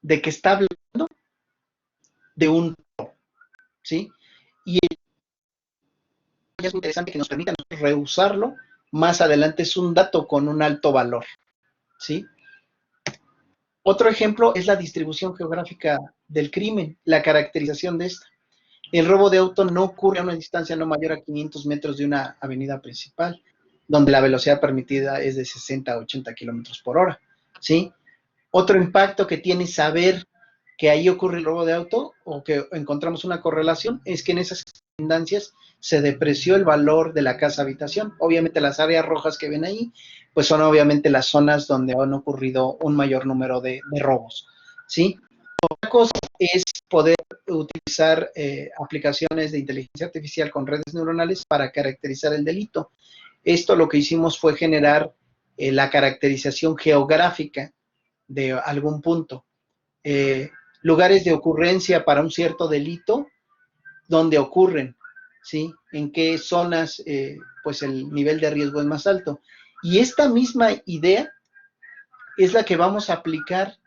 de que está hablando de un robo, ¿sí? Y es interesante que nos permita reusarlo más adelante, es un dato con un alto valor, ¿sí? Otro ejemplo es la distribución geográfica del crimen, la caracterización de esta. El robo de auto no ocurre a una distancia no mayor a 500 metros de una avenida principal, donde la velocidad permitida es de 60 a 80 kilómetros por hora, ¿sí? Otro impacto que tiene saber que ahí ocurre el robo de auto o que encontramos una correlación es que en esas circunstancias se depreció el valor de la casa habitación. Obviamente las áreas rojas que ven ahí, pues son obviamente las zonas donde han ocurrido un mayor número de robos, ¿sí? Otra cosa es poder utilizar aplicaciones de inteligencia artificial con redes neuronales para caracterizar el delito. Esto lo que hicimos fue generar la caracterización geográfica de algún punto. Lugares de ocurrencia para un cierto delito, donde ocurren, ¿sí? En qué zonas pues el nivel de riesgo es más alto. Y esta misma idea es la que vamos a aplicar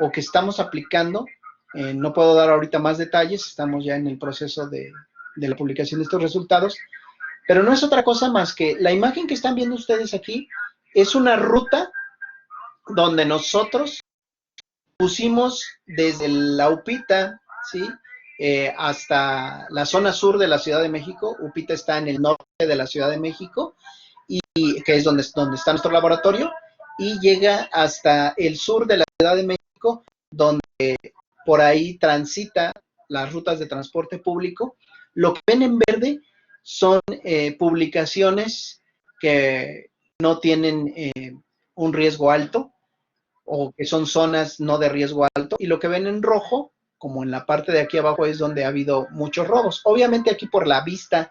o que estamos aplicando. No puedo dar ahorita más detalles, estamos ya en el proceso de la publicación de estos resultados, pero no es otra cosa más que la imagen que están viendo ustedes aquí es una ruta donde nosotros pusimos desde la Upita, ¿sí? Hasta la zona sur de la Ciudad de México. Upita está en el norte de la Ciudad de México, y que es donde está nuestro laboratorio, y llega hasta el sur de la Ciudad de México, donde por ahí transita las rutas de transporte público. Lo que ven en verde son publicaciones que no tienen un riesgo alto o que son zonas no de riesgo alto, y lo que ven en rojo, como en la parte de aquí abajo, es donde ha habido muchos robos. Obviamente aquí por la vista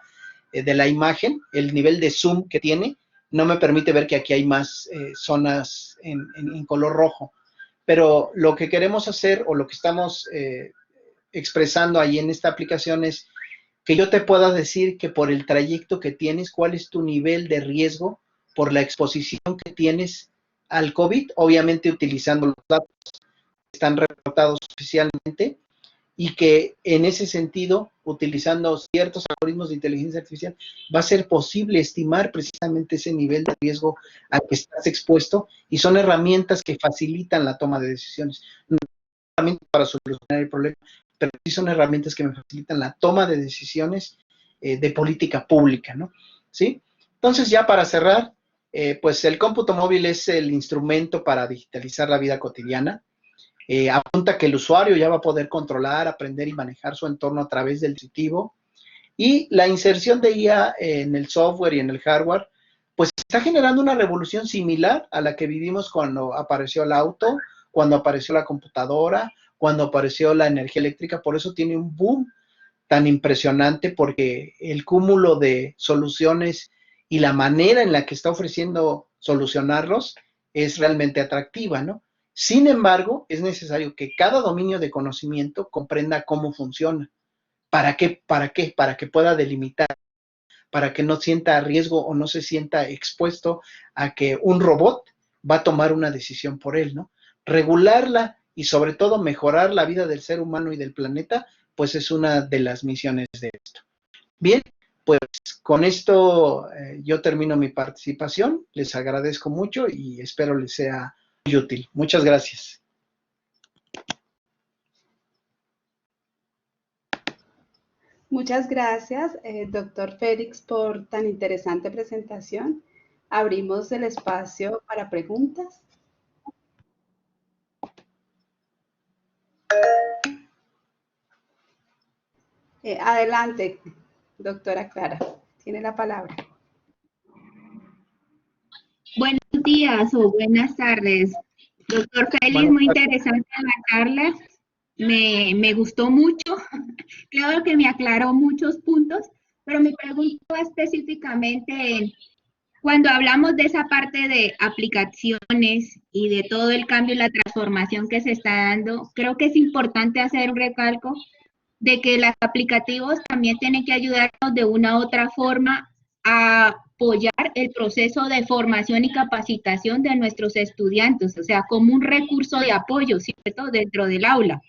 de la imagen, el nivel de zoom que tiene, no me permite ver que aquí hay más zonas en color rojo. Pero lo que queremos hacer o lo que estamos expresando ahí en esta aplicación es que yo te pueda decir que por el trayecto que tienes, cuál es tu nivel de riesgo por la exposición que tienes al COVID, obviamente utilizando los datos que están reportados oficialmente, y que en ese sentido, utilizando ciertos algoritmos de inteligencia artificial, va a ser posible estimar precisamente ese nivel de riesgo al que estás expuesto, y son herramientas que facilitan la toma de decisiones. No herramientas para solucionar el problema, pero sí son herramientas que me facilitan la toma de decisiones de política pública, ¿no? ¿Sí? Entonces, ya para cerrar, pues el cómputo móvil es el instrumento para digitalizar la vida cotidiana. Apunta que el usuario ya va a poder controlar, aprender y manejar su entorno a través del dispositivo, y la inserción de IA en el software y en el hardware, pues está generando una revolución similar a la que vivimos cuando apareció el auto, cuando apareció la computadora, cuando apareció la energía eléctrica. Por eso tiene un boom tan impresionante, porque el cúmulo de soluciones y la manera en la que está ofreciendo solucionarlos es realmente atractiva, ¿no? Sin embargo, es necesario que cada dominio de conocimiento comprenda cómo funciona. ¿Para qué? ¿Para qué? Para que pueda delimitar, para que no sienta riesgo o no se sienta expuesto a que un robot va a tomar una decisión por él, ¿no? Regularla y sobre todo mejorar la vida del ser humano y del planeta, pues es una de las misiones de esto. Bien, pues con esto yo termino mi participación. Les agradezco mucho y espero les sea muy útil. Muchas gracias. Muchas gracias, doctor Félix, por tan interesante presentación. Abrimos el espacio para preguntas. Adelante, doctora Clara, tiene la palabra. Buenos días o buenas tardes. Doctor Félix, muy interesante la charla. Me gustó mucho. Claro que me aclaró muchos puntos, pero mi pregunta va específicamente en cuando hablamos de esa parte de aplicaciones y de todo el cambio y la transformación que se está dando, creo que es importante hacer un recalco de que los aplicativos también tienen que ayudarnos de una u otra forma a apoyar el proceso de formación y capacitación de nuestros estudiantes, o sea, como un recurso de apoyo, ¿cierto?, dentro del aula.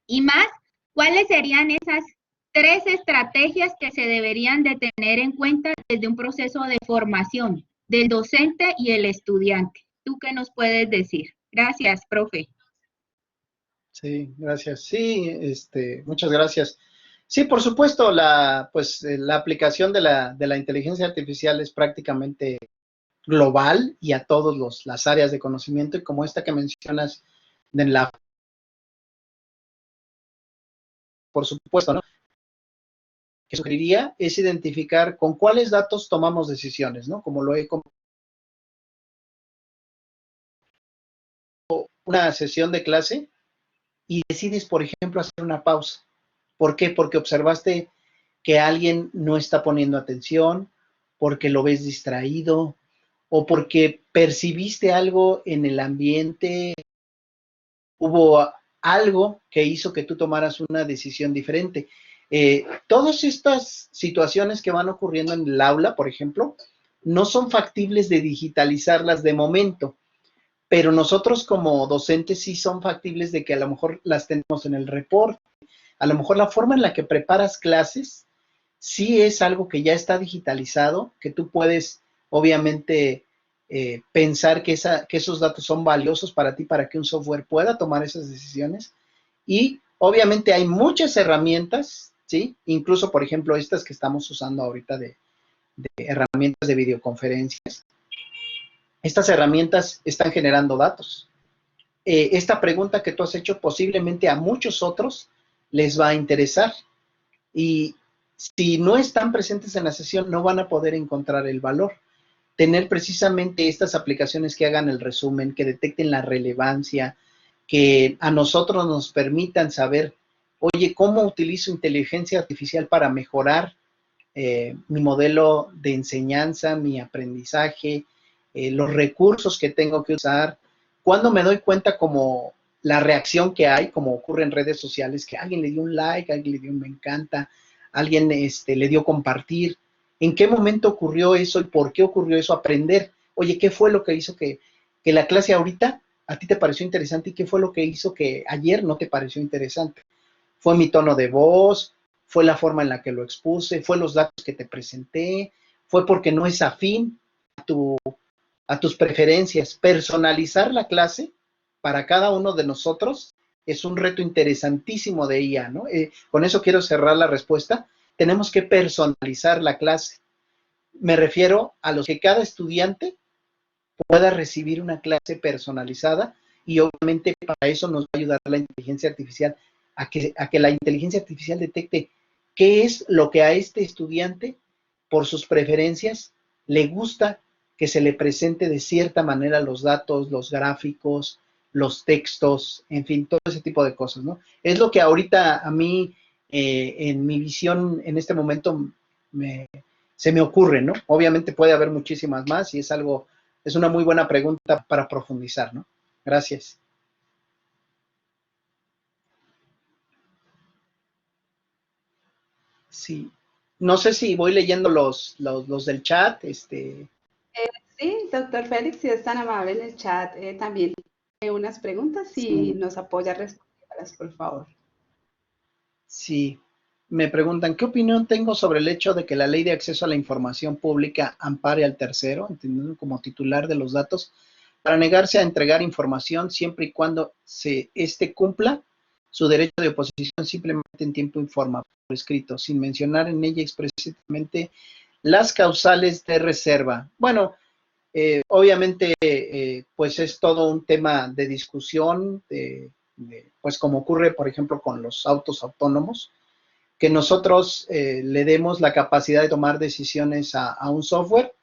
Y más, ¿cuáles serían esas 3 estrategias que se deberían de tener en cuenta desde un proceso de formación del docente y el estudiante? ¿Tú qué nos puedes decir? Gracias, profe. Sí, gracias. Sí, muchas gracias. Sí, por supuesto, la aplicación de la inteligencia artificial es prácticamente global y a todas las áreas de conocimiento, y como esta que mencionas de la, por supuesto, ¿no? Que sugeriría es identificar con cuáles datos tomamos decisiones, ¿no? Como lo he comentado, una sesión de clase y decides, por ejemplo, hacer una pausa. ¿Por qué? Porque observaste que alguien no está poniendo atención, porque lo ves distraído, o porque percibiste algo en el ambiente, hubo algo que hizo que tú tomaras una decisión diferente. Todas estas situaciones que van ocurriendo en el aula, por ejemplo, no son factibles de digitalizarlas de momento, pero nosotros como docentes sí son factibles de que a lo mejor las tenemos en el reporte. A lo mejor la forma en la que preparas clases sí es algo que ya está digitalizado, que tú puedes obviamente pensar que esos datos son valiosos para ti, para que un software pueda tomar esas decisiones. Y obviamente hay muchas herramientas, ¿sí? Incluso, por ejemplo, estas que estamos usando ahorita de herramientas de videoconferencias. Estas herramientas están generando datos. Esta pregunta que tú has hecho posiblemente a muchos otros les va a interesar, y si no están presentes en la sesión no van a poder encontrar el valor. Tener precisamente estas aplicaciones que hagan el resumen, que detecten la relevancia, que a nosotros nos permitan saber, oye, ¿cómo utilizo inteligencia artificial para mejorar mi modelo de enseñanza, mi aprendizaje, los recursos que tengo que usar? Cuando me doy cuenta como la reacción que hay, como ocurre en redes sociales, que alguien le dio un like, alguien le dio un me encanta, alguien le dio compartir. ¿En qué momento ocurrió eso y por qué ocurrió eso? Aprender. Oye, ¿qué fue lo que hizo que la clase ahorita a ti te pareció interesante y qué fue lo que hizo que ayer no te pareció interesante? fue mi tono de voz, fue la forma en la que lo expuse, fue los datos que te presenté, fue porque no es afín a tus preferencias. Personalizar la clase para cada uno de nosotros es un reto interesantísimo de IA, ¿no? Con eso quiero cerrar la respuesta. Tenemos que personalizar la clase. Me refiero a los que cada estudiante pueda recibir una clase personalizada y obviamente para eso nos va a ayudar la inteligencia artificial a que la inteligencia artificial detecte qué es lo que a este estudiante, por sus preferencias, le gusta que se le presente de cierta manera los datos, los gráficos, los textos, en fin, todo ese tipo de cosas, ¿no? Es lo que ahorita a mí, en mi visión, en este momento, se me ocurre, ¿no? Obviamente puede haber muchísimas más y es una muy buena pregunta para profundizar, ¿no? Gracias. Sí. No sé si voy leyendo los del chat, Sí, doctor Félix, si es tan amable en el chat, también tiene unas preguntas y sí, nos apoya a responderlas, por favor. sí. Me preguntan, ¿qué opinión tengo sobre el hecho de que la Ley de Acceso a la Información Pública ampare al tercero, entendiendo como titular de los datos, para negarse a entregar información siempre y cuando éste cumpla su derecho de oposición simplemente en tiempo informa por escrito, sin mencionar en ella expresamente las causales de reserva? Bueno, obviamente, pues es todo un tema de discusión, pues como ocurre, por ejemplo, con los autos autónomos, que nosotros le demos la capacidad de tomar decisiones a un software,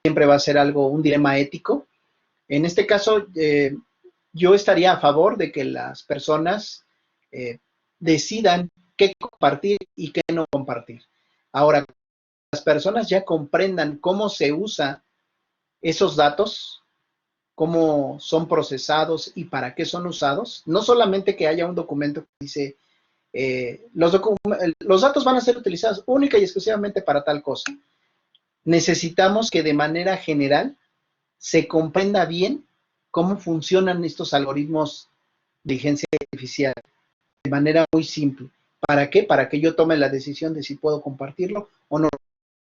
siempre va a ser un dilema ético. En este caso, yo estaría a favor de que las personas decidan qué compartir y qué no compartir. Ahora, las personas ya comprendan cómo se usa esos datos, cómo son procesados y para qué son usados, no solamente que haya un documento que dice los datos van a ser utilizados única y exclusivamente para tal cosa. Necesitamos que de manera general se comprenda bien cómo funcionan estos algoritmos de inteligencia artificial de manera muy simple. ¿Para qué? Para que yo tome la decisión de si puedo compartirlo o no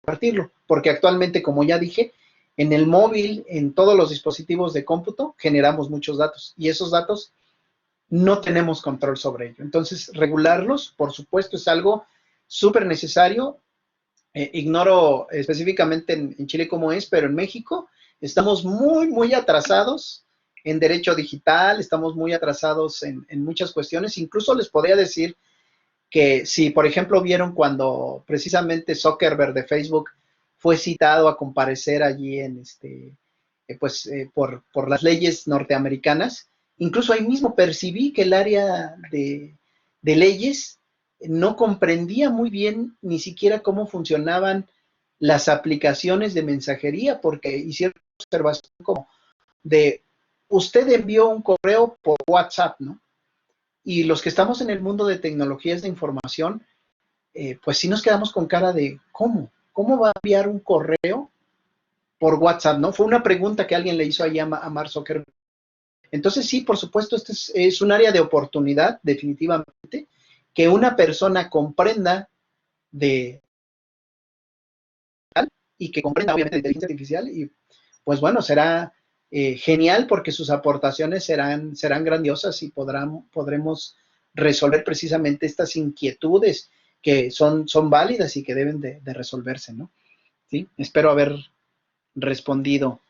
compartirlo. Porque actualmente, como ya dije, en el móvil, en todos los dispositivos de cómputo, generamos muchos datos y esos datos no tenemos control sobre ello. Entonces, regularlos, por supuesto, es algo súper necesario. Ignoro específicamente en Chile cómo es, pero en México estamos muy, muy atrasados en derecho digital, estamos muy atrasados en muchas cuestiones. Incluso les podría decir que si, por ejemplo, vieron cuando precisamente Zuckerberg de Facebook fue citado a comparecer allí por las leyes norteamericanas, incluso ahí mismo percibí que el área de leyes no comprendía muy bien ni siquiera cómo funcionaban las aplicaciones de mensajería, porque hicieron observación como de, usted envió un correo por WhatsApp, ¿no? Y los que estamos en el mundo de tecnologías de información, pues sí nos quedamos con cara de, ¿cómo? ¿Cómo va a enviar un correo por WhatsApp, no? Fue una pregunta que alguien le hizo ahí a Mark Zuckerberg. Entonces sí, por supuesto, este es un área de oportunidad, definitivamente, que una persona comprenda de y que comprenda obviamente de inteligencia artificial y pues bueno, será genial porque sus aportaciones serán grandiosas y podremos resolver precisamente estas inquietudes que son válidas y que deben de resolverse, ¿no? ¿Sí? Espero haber respondido.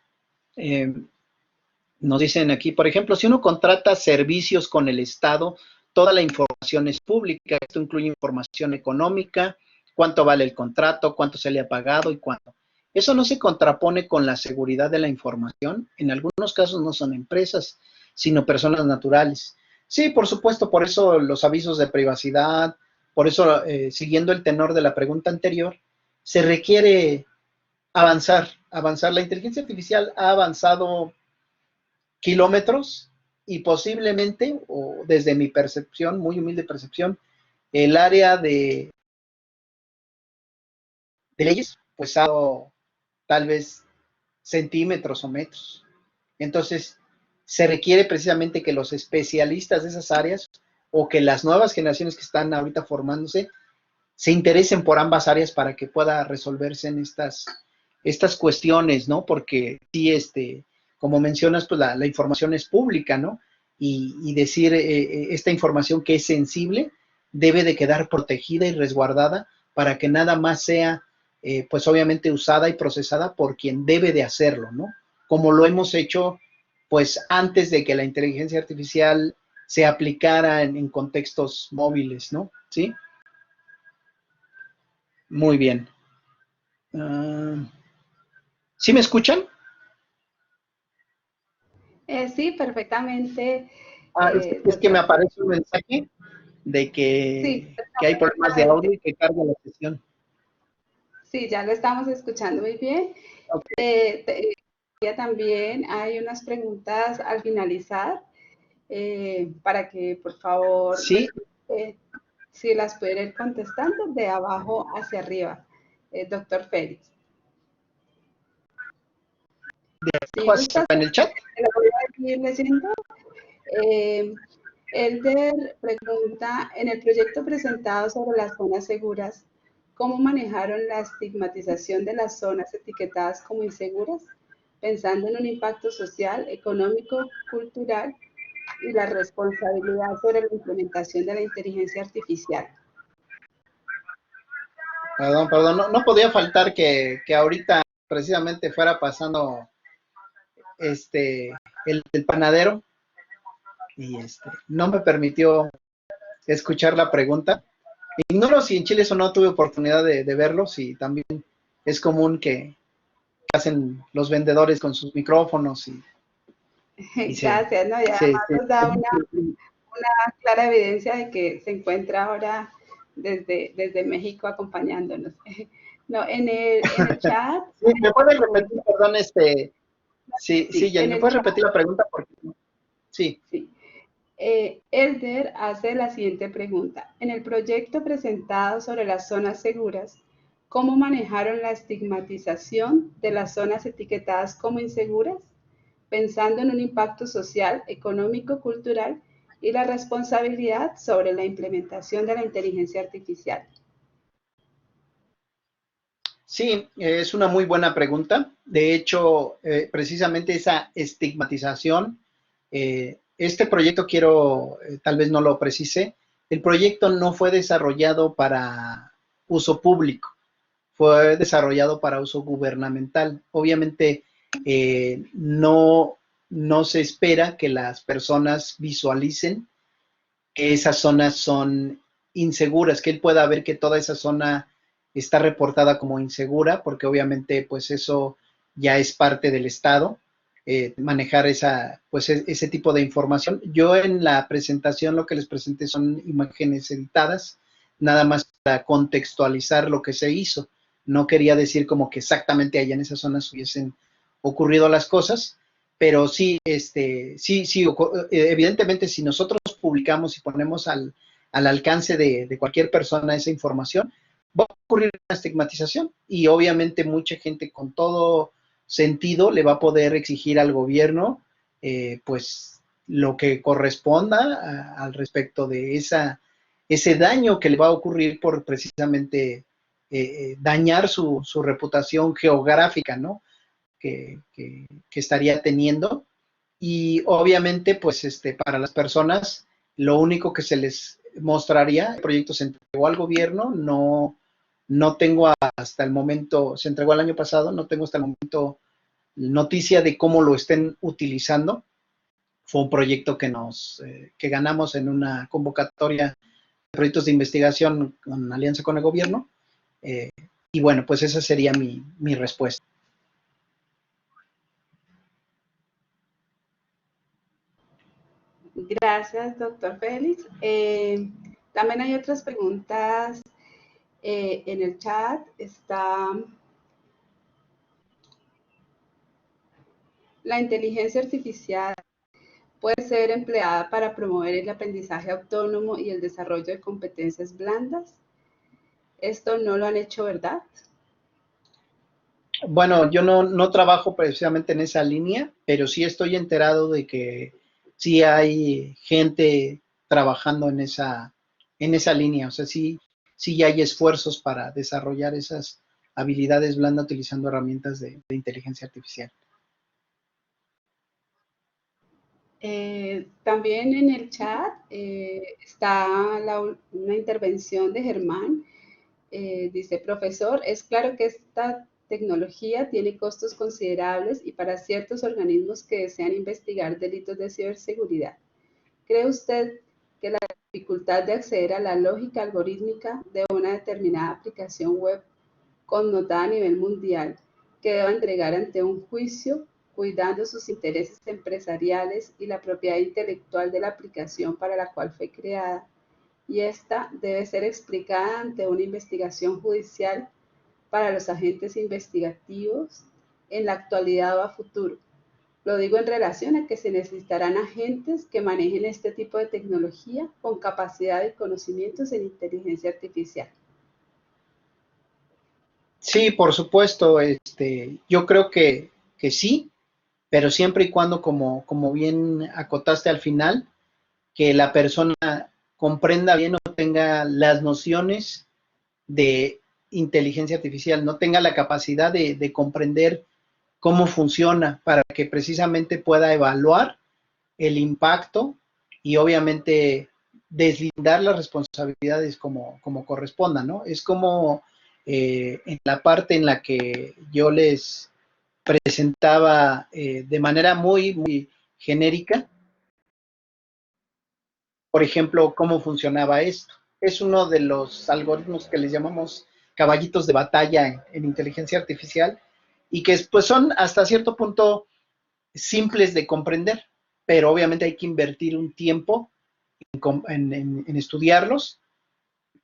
Nos dicen aquí, por ejemplo, si uno contrata servicios con el Estado, toda la información es pública. Esto incluye información económica, cuánto vale el contrato, cuánto se le ha pagado y cuánto. Eso no se contrapone con la seguridad de la información. En algunos casos no son empresas, sino personas naturales. Sí, por supuesto, por eso los avisos de privacidad, por eso, siguiendo el tenor de la pregunta anterior, se requiere avanzar. La inteligencia artificial ha avanzado kilómetros y posiblemente, o desde mi percepción, muy humilde percepción, el área de leyes, pues ha dado tal vez centímetros o metros. Entonces, se requiere precisamente que los especialistas de esas áreas o que las nuevas generaciones que están ahorita formándose se interesen por ambas áreas para que pueda resolverse en estas cuestiones, ¿no? Porque sí, como mencionas, pues la información es pública, ¿no? Y decir esta información que es sensible debe de quedar protegida y resguardada para que nada más sea, pues obviamente usada y procesada por quien debe de hacerlo, ¿no? Como lo hemos hecho, pues antes de que la inteligencia artificial se aplicara en contextos móviles, ¿no? ¿Sí? Muy bien. ¿Sí me escuchan? Sí, perfectamente, Es que me doctor Félix. aparece un mensaje de Sí, que hay problemas de audio y que carga la sesión. sí, ya lo estamos escuchando muy bien. Okay. También hay unas preguntas al finalizar para que por favor, Sí, si las pueden ir contestando de abajo hacia arriba, doctor Félix. Si gustas, en el chat. te lo voy a ir leyendo. Elder pregunta, en el proyecto presentado sobre las zonas seguras, ¿cómo manejaron la estigmatización de las zonas etiquetadas como inseguras, pensando en un impacto social, económico, cultural y la responsabilidad sobre la implementación de la inteligencia artificial? Perdón, no podía faltar que ahorita precisamente fuera pasando el panadero y no me permitió escuchar la pregunta. Ignoro si en Chile eso no tuve oportunidad de verlo, si también es común que hacen los vendedores con sus micrófonos y Gracias, ¿no? Y además nos da una clara evidencia de que se encuentra ahora desde México acompañándonos. No, en el chat. Sí, ¿me puedes repetir, perdón, sí, Sí, Jenny, en ¿me el puedes chat. repetir la pregunta? Porque sí. Sí. Elder hace la siguiente pregunta. En el proyecto presentado sobre las zonas seguras, ¿cómo manejaron la estigmatización de las zonas etiquetadas como inseguras, pensando en un impacto social, económico, cultural y la responsabilidad sobre la implementación de la inteligencia artificial? Sí, es una muy buena pregunta. De hecho, precisamente esa estigmatización, este proyecto tal vez no lo precise, el proyecto no fue desarrollado para uso público, fue desarrollado para uso gubernamental. Obviamente, no se espera que las personas visualicen que esas zonas son inseguras, que él pueda ver que toda esa zona está reportada como insegura, porque obviamente pues eso ya es parte del Estado, manejar ese tipo de información. Yo en la presentación lo que les presenté son imágenes editadas, nada más para contextualizar lo que se hizo. No quería decir como que exactamente allá en esas zonas hubiesen ocurrido las cosas, pero sí, evidentemente si nosotros publicamos y ponemos al alcance de cualquier persona esa información, va a ocurrir una estigmatización y obviamente mucha gente con todo sentido le va a poder exigir al gobierno pues lo que corresponda al respecto de ese daño que le va a ocurrir por precisamente dañar su reputación geográfica, ¿no? Que estaría teniendo. Y obviamente, pues, para las personas, lo único que se les mostraría, el proyecto se entregó al gobierno, no tengo hasta el momento, se entregó el año pasado, no tengo hasta el momento noticia de cómo lo estén utilizando. Fue un proyecto que ganamos en una convocatoria de proyectos de investigación con alianza con el gobierno. Y bueno, pues esa sería mi respuesta. Gracias, doctor Félix. También hay otras preguntas en el chat. Está la inteligencia artificial puede ser empleada para promover el aprendizaje autónomo y el desarrollo de competencias blandas. Esto no lo han hecho, ¿verdad? Bueno, yo no trabajo precisamente en esa línea, pero sí estoy enterado de que sí hay gente trabajando en esa línea. O sea, sí, sí ya hay esfuerzos para desarrollar esas habilidades blandas utilizando herramientas de inteligencia artificial. También en el chat está una intervención de Germán. Dice, profesor, es claro que esta tecnología tiene costos considerables y para ciertos organismos que desean investigar delitos de ciberseguridad. ¿Cree usted que la dificultad de acceder a la lógica algorítmica de una determinada aplicación web connotada a nivel mundial que deba entregar ante un juicio cuidando sus intereses empresariales y la propiedad intelectual de la aplicación para la cual fue creada, y esta debe ser explicada ante una investigación judicial para los agentes investigativos en la actualidad o a futuro? Lo digo en relación a que se necesitarán agentes que manejen este tipo de tecnología con capacidad y conocimientos en inteligencia artificial. Sí, por supuesto, yo creo que sí, pero siempre y cuando, como bien acotaste al final, que la persona comprenda bien o tenga las nociones de inteligencia artificial, no tenga la capacidad de comprender cómo funciona para que precisamente pueda evaluar el impacto y obviamente deslindar las responsabilidades como corresponda, ¿no? Es como en la parte en la que yo les presentaba de manera muy genérica, por ejemplo, cómo funcionaba esto. Es uno de los algoritmos que les llamamos caballitos de batalla en inteligencia artificial y que pues son hasta cierto punto simples de comprender, pero obviamente hay que invertir un tiempo en estudiarlos,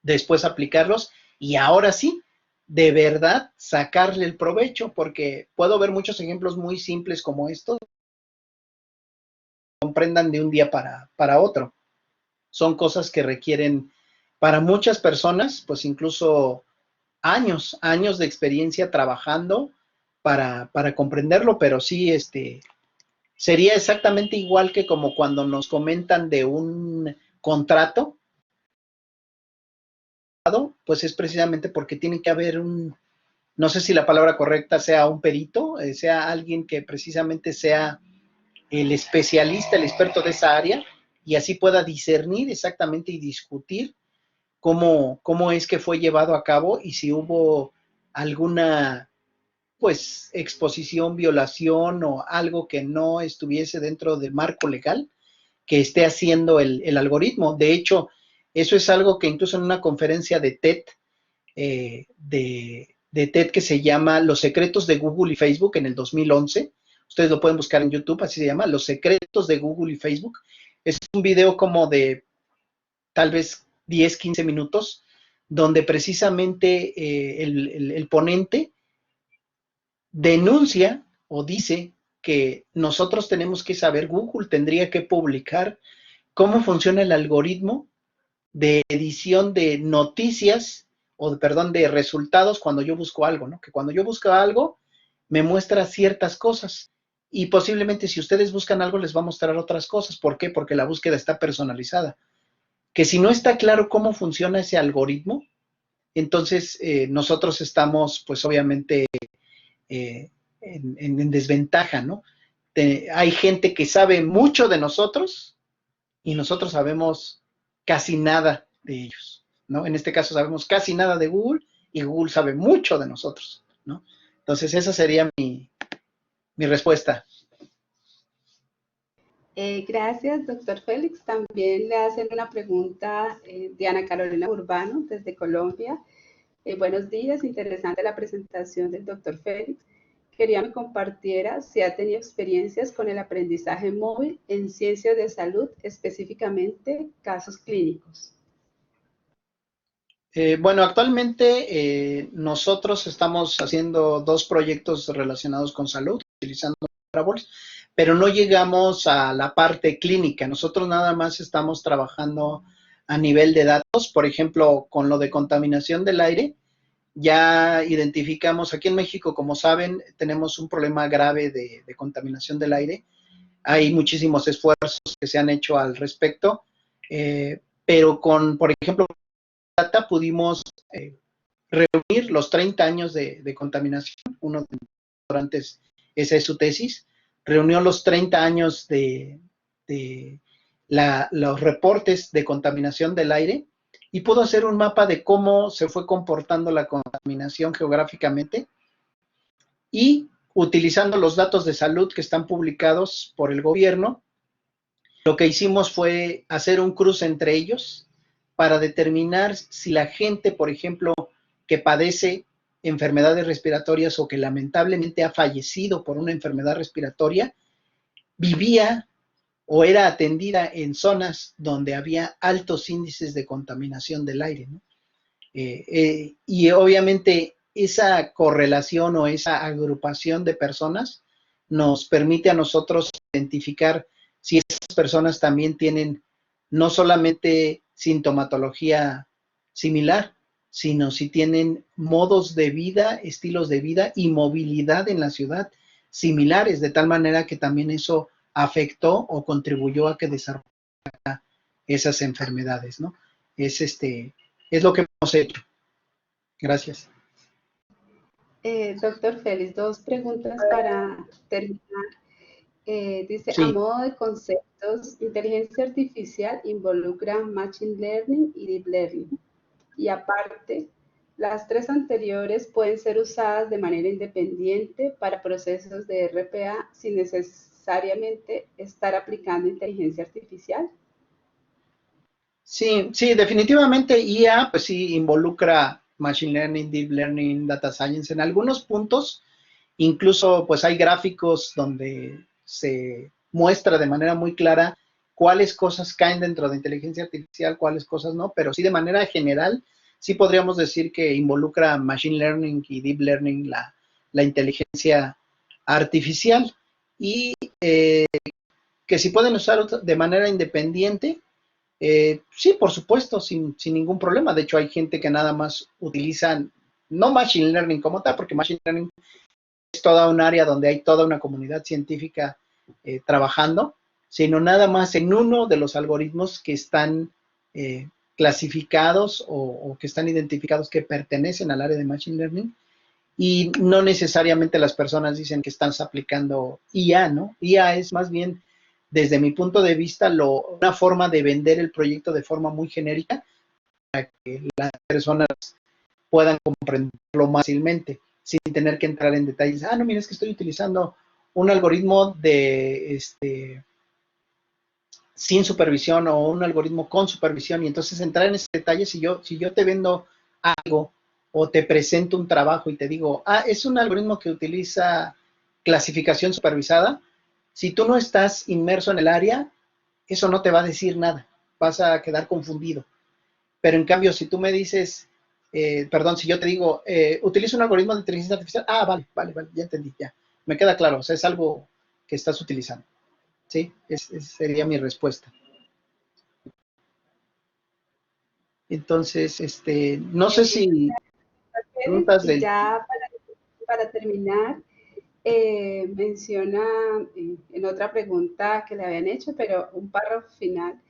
después aplicarlos y ahora sí, de verdad, sacarle el provecho, porque puedo ver muchos ejemplos muy simples como estos, comprendan de un día para otro. Son cosas que requieren para muchas personas, pues incluso años de experiencia trabajando para comprenderlo, pero sí, sería exactamente igual que como cuando nos comentan de un contrato, pues es precisamente porque tiene que haber no sé si la palabra correcta sea un perito, sea alguien que precisamente sea el especialista, el experto de esa área, y así pueda discernir exactamente y discutir cómo es que fue llevado a cabo y si hubo alguna pues exposición, violación o algo que no estuviese dentro del marco legal que esté haciendo el algoritmo. De hecho, eso es algo que incluso en una conferencia de TED, de TED que se llama Los secretos de Google y Facebook en el 2011, ustedes lo pueden buscar en YouTube, así se llama, Los secretos de Google y Facebook. Es un video como de tal vez 10, 15 minutos, donde precisamente el ponente denuncia o dice que nosotros tenemos que saber, Google tendría que publicar cómo funciona el algoritmo de edición de noticias o, perdón, de resultados cuando yo busco algo, ¿no? Que cuando yo busco algo, me muestra ciertas cosas y posiblemente si ustedes buscan algo les va a mostrar otras cosas. ¿Por qué? Porque la búsqueda está personalizada. Que si no está claro cómo funciona ese algoritmo, entonces nosotros estamos, pues obviamente, en desventaja, ¿no? Hay gente que sabe mucho de nosotros y nosotros sabemos casi nada de ellos, ¿no? En este caso sabemos casi nada de Google y Google sabe mucho de nosotros, ¿no? Entonces esa sería mi respuesta. Gracias, doctor Félix. También le hacen una pregunta Diana Carolina Urbano desde Colombia. Buenos días, interesante la presentación del doctor Félix. Quería me compartiera si ha tenido experiencias con el aprendizaje móvil en ciencias de salud, específicamente casos clínicos. Bueno, actualmente nosotros estamos haciendo 2 proyectos relacionados con salud, utilizando wearables, pero no llegamos a la parte clínica. Nosotros nada más estamos trabajando a nivel de datos, por ejemplo, con lo de contaminación del aire. Ya identificamos, aquí en México, como saben, tenemos un problema grave de contaminación del aire. Hay muchísimos esfuerzos que se han hecho al respecto. pero por ejemplo, data pudimos reunir los 30 años de contaminación. Uno de los doctorantes, esa es su tesis, reunió los 30 años de los reportes de contaminación del aire y pudo hacer un mapa de cómo se fue comportando la contaminación geográficamente, y utilizando los datos de salud que están publicados por el gobierno, lo que hicimos fue hacer un cruce entre ellos para determinar si la gente, por ejemplo, que padece enfermedades respiratorias o que lamentablemente ha fallecido por una enfermedad respiratoria, vivía o era atendida en zonas donde había altos índices de contaminación del aire, ¿no? Y obviamente esa correlación o esa agrupación de personas nos permite a nosotros identificar si esas personas también tienen no solamente sintomatología similar, sino si tienen modos de vida, estilos de vida y movilidad en la ciudad similares, de tal manera que también eso afectó o contribuyó a que desarrollara esas enfermedades, ¿no? Es lo que hemos hecho. Gracias. Doctor Félix, dos preguntas para terminar. Dice, Sí. a modo de conceptos, inteligencia artificial involucra Machine Learning y Deep Learning. Y aparte, las tres anteriores pueden ser usadas de manera independiente para procesos de RPA sin necesariamente estar aplicando inteligencia artificial. Sí, sí, definitivamente IA, pues sí, involucra Machine Learning, Deep Learning, Data Science en algunos puntos. Incluso, pues hay gráficos donde se muestra de manera muy clara cuáles cosas caen dentro de inteligencia artificial, cuáles cosas no, pero sí de manera general, sí podríamos decir que involucra Machine Learning y Deep Learning la inteligencia artificial, y que si pueden usar de manera independiente, sí, por supuesto, sin ningún problema. De hecho, hay gente que nada más utiliza, no Machine Learning como tal, porque Machine Learning es toda un área donde hay toda una comunidad científica trabajando, sino nada más en uno de los algoritmos que están clasificados o que están identificados que pertenecen al área de Machine Learning, y no necesariamente las personas dicen que están aplicando IA, ¿no? IA es más bien, desde mi punto de vista, una forma de vender el proyecto de forma muy genérica para que las personas puedan comprenderlo más fácilmente, sin tener que entrar en detalles. Ah, no, mira, es que estoy utilizando un algoritmo sin supervisión o un algoritmo con supervisión, y entonces entrar en ese detalle. Si yo te vendo algo o te presento un trabajo y te digo, es un algoritmo que utiliza clasificación supervisada, si tú no estás inmerso en el área, eso no te va a decir nada, vas a quedar confundido. Pero en cambio, si tú me dices, si yo te digo, utilizo un algoritmo de inteligencia artificial, vale, ya entendí, ya, me queda claro, o sea, es algo que estás utilizando. Sí, esa sería mi respuesta. Entonces, no sé si preguntas Y del... ya para terminar, menciona en otra pregunta que le habían hecho, pero un párrafo final,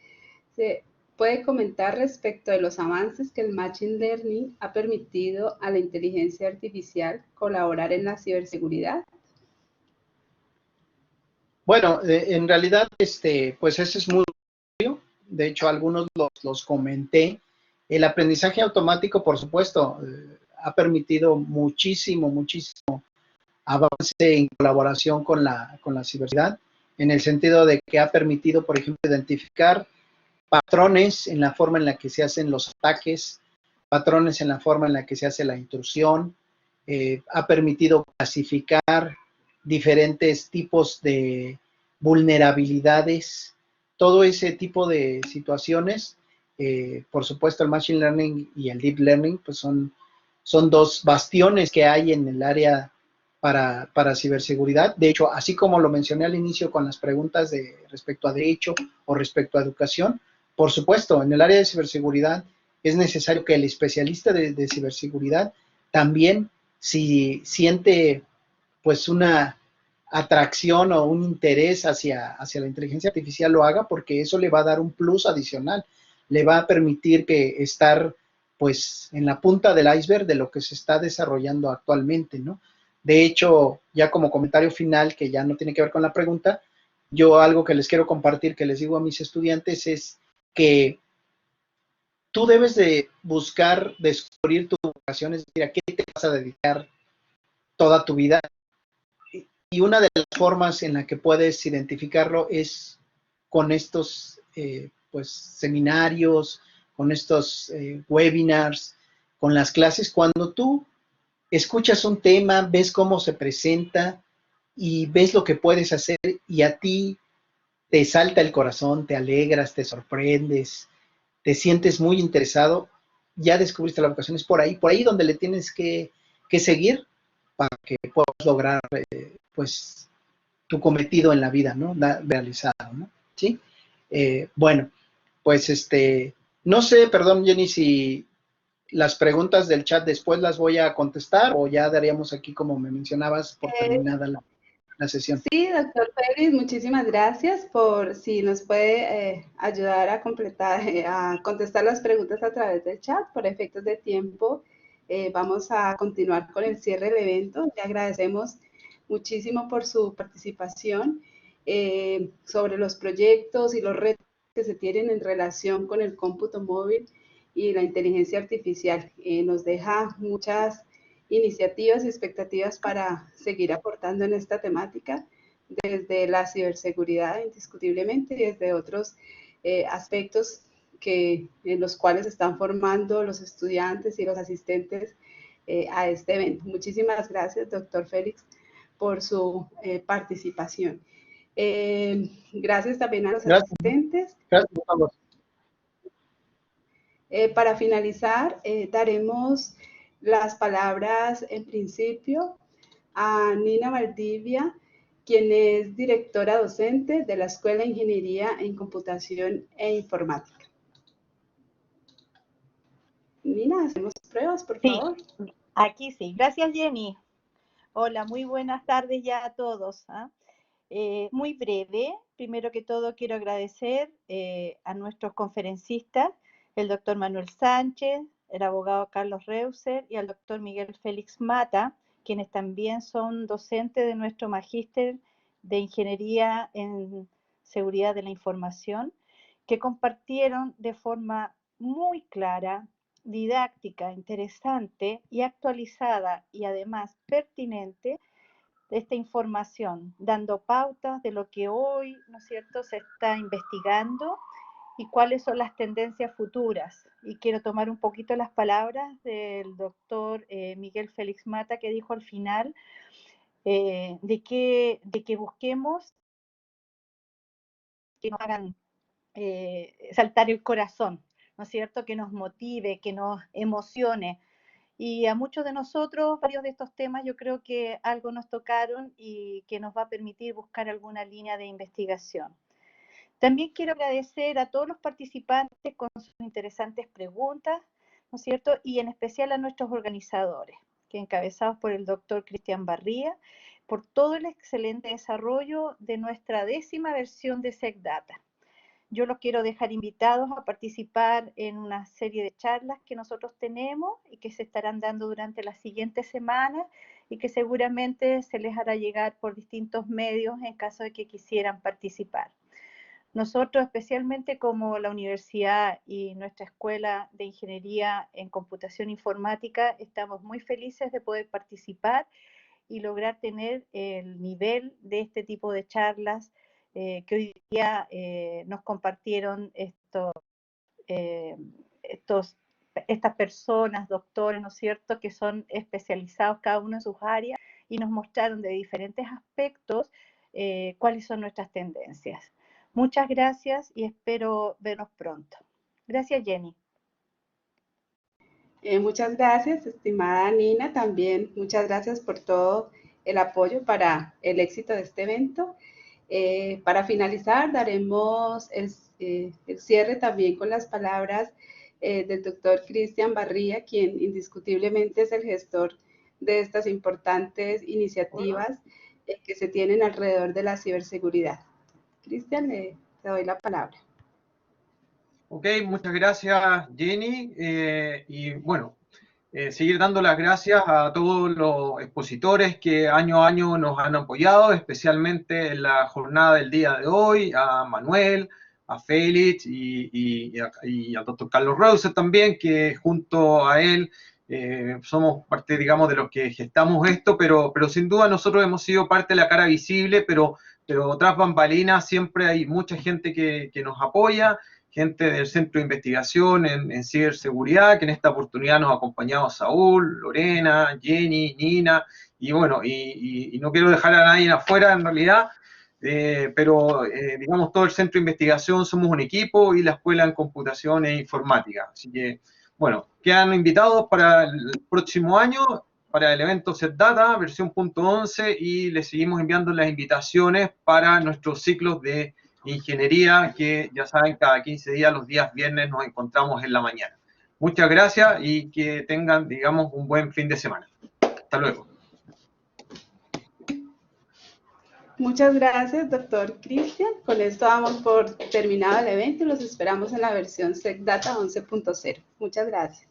se puede comentar respecto de los avances que el Machine Learning ha permitido a la inteligencia artificial colaborar en la ciberseguridad. Bueno, en realidad, pues ese es muy obvio. De hecho, algunos los comenté. El aprendizaje automático, por supuesto, ha permitido muchísimo avance en colaboración con la ciberseguridad, en el sentido de que ha permitido, por ejemplo, identificar patrones en la forma en la que se hacen los ataques, patrones en la forma en la que se hace la intrusión, ha permitido clasificar diferentes tipos de vulnerabilidades, todo ese tipo de situaciones. Por supuesto, el Machine Learning y el Deep Learning pues son dos bastiones que hay en el área para ciberseguridad. De hecho, así como lo mencioné al inicio con las preguntas respecto a derecho o respecto a educación, por supuesto, en el área de ciberseguridad es necesario que el especialista de ciberseguridad también, si siente pues atracción o un interés hacia la inteligencia artificial lo haga, porque eso le va a dar un plus adicional, le va a permitir que estar pues en la punta del iceberg de lo que se está desarrollando actualmente, ¿no? De hecho, ya como comentario final, que ya no tiene que ver con la pregunta, yo algo que les quiero compartir, que les digo a mis estudiantes, es que tú debes de buscar descubrir tu vocación, es decir, a qué te vas a dedicar toda tu vida. Y una de las formas en la que puedes identificarlo es con estos pues, seminarios, con estos webinars, con las clases. Cuando tú escuchas un tema, ves cómo se presenta y ves lo que puedes hacer y a ti te salta el corazón, te alegras, te sorprendes, te sientes muy interesado, ya descubriste la vocación. Es por ahí donde le tienes que seguir para que puedas lograr pues tu cometido en la vida, ¿no? Realizado, ¿no? ¿Sí? Bueno, pues no sé, perdón Jenny, si las preguntas del chat después las voy a contestar o ya daríamos aquí, como me mencionabas, por terminada la sesión. Sí, doctor Félix, muchísimas gracias por si nos puede ayudar a completar, a contestar las preguntas a través del chat. Por efectos de tiempo, vamos a continuar con el cierre del evento. Le agradecemos muchísimo por su participación sobre los proyectos y los retos que se tienen en relación con el cómputo móvil y la inteligencia artificial. Nos deja muchas iniciativas y expectativas para seguir aportando en esta temática, desde la ciberseguridad indiscutiblemente y desde otros aspectos en los cuales se están formando los estudiantes y los asistentes a este evento. Muchísimas gracias, doctor Félix, por su participación. Gracias también a los asistentes. Gracias, por favor. Para finalizar, daremos las palabras en principio a Nina Valdivia, quien es directora docente de la Escuela de Ingeniería en Computación e Informática. Nina, hacemos pruebas, por favor. Sí, aquí sí. Gracias, Jenny. Hola, muy buenas tardes ya a todos. Muy breve. Primero que todo, quiero agradecer a nuestros conferencistas, el doctor Manuel Sánchez, el abogado Carlos Reuser y al doctor Miguel Félix Mata, quienes también son docentes de nuestro magíster de Ingeniería en Seguridad de la Información, que compartieron de forma muy clara, didáctica, interesante y actualizada y además pertinente esta información, dando pautas de lo que hoy, ¿no es cierto?, se está investigando y cuáles son las tendencias futuras. Y quiero tomar un poquito las palabras del doctor Miguel Félix Mata, que dijo al final de que busquemos que nos hagan saltar el corazón, ¿no es cierto?, que nos motive, que nos emocione. Y a muchos de nosotros, varios de estos temas, yo creo que algo nos tocaron y que nos va a permitir buscar alguna línea de investigación. También quiero agradecer a todos los participantes con sus interesantes preguntas, ¿no es cierto? Y en especial a nuestros organizadores, que encabezados por el doctor Cristian Barría, por todo el excelente desarrollo de nuestra 10ª versión de SecData. Yo los quiero dejar invitados a participar en una serie de charlas que nosotros tenemos y que se estarán dando durante las siguientes semanas y que seguramente se les hará llegar por distintos medios en caso de que quisieran participar. Nosotros, especialmente como la universidad y nuestra escuela de ingeniería en computación informática, estamos muy felices de poder participar y lograr tener el nivel de este tipo de charlas que hoy día nos compartieron estas personas, doctores, ¿no es cierto?, que son especializados cada uno en sus áreas y nos mostraron de diferentes aspectos cuáles son nuestras tendencias. Muchas gracias y espero vernos pronto. Gracias, Jenny. Muchas gracias, estimada Nina. También muchas gracias por todo el apoyo para el éxito de este evento. Para finalizar, daremos el cierre también con las palabras del doctor Cristian Barría, quien indiscutiblemente es el gestor de estas importantes iniciativas que se tienen alrededor de la ciberseguridad. Cristian, te doy la palabra. Ok, muchas gracias, Jenny. Y bueno, seguir dando las gracias a todos los expositores que año a año nos han apoyado, especialmente en la jornada del día de hoy, a Manuel, a Félix y al doctor Carlos Reuser también, que junto a él somos parte, digamos, de los que gestamos esto, pero sin duda nosotros hemos sido parte de la cara visible, pero tras bambalinas siempre hay mucha gente que nos apoya, gente del Centro de Investigación en Ciberseguridad, que en esta oportunidad nos ha acompañado Saúl, Lorena, Jenny, Nina, y bueno, y no quiero dejar a nadie afuera en realidad, pero digamos todo el Centro de Investigación somos un equipo y la Escuela en Computación e Informática. Así que, bueno, quedan invitados para el próximo año, para el evento SetData, versión .11, y les seguimos enviando las invitaciones para nuestros ciclos de ingeniería, que ya saben, cada 15 días, los días viernes, nos encontramos en la mañana. Muchas gracias y que tengan, digamos, un buen fin de semana. Hasta luego. Muchas gracias, doctor Cristian. Con esto damos por terminado el evento y los esperamos en la versión SecData 11.0. Muchas gracias.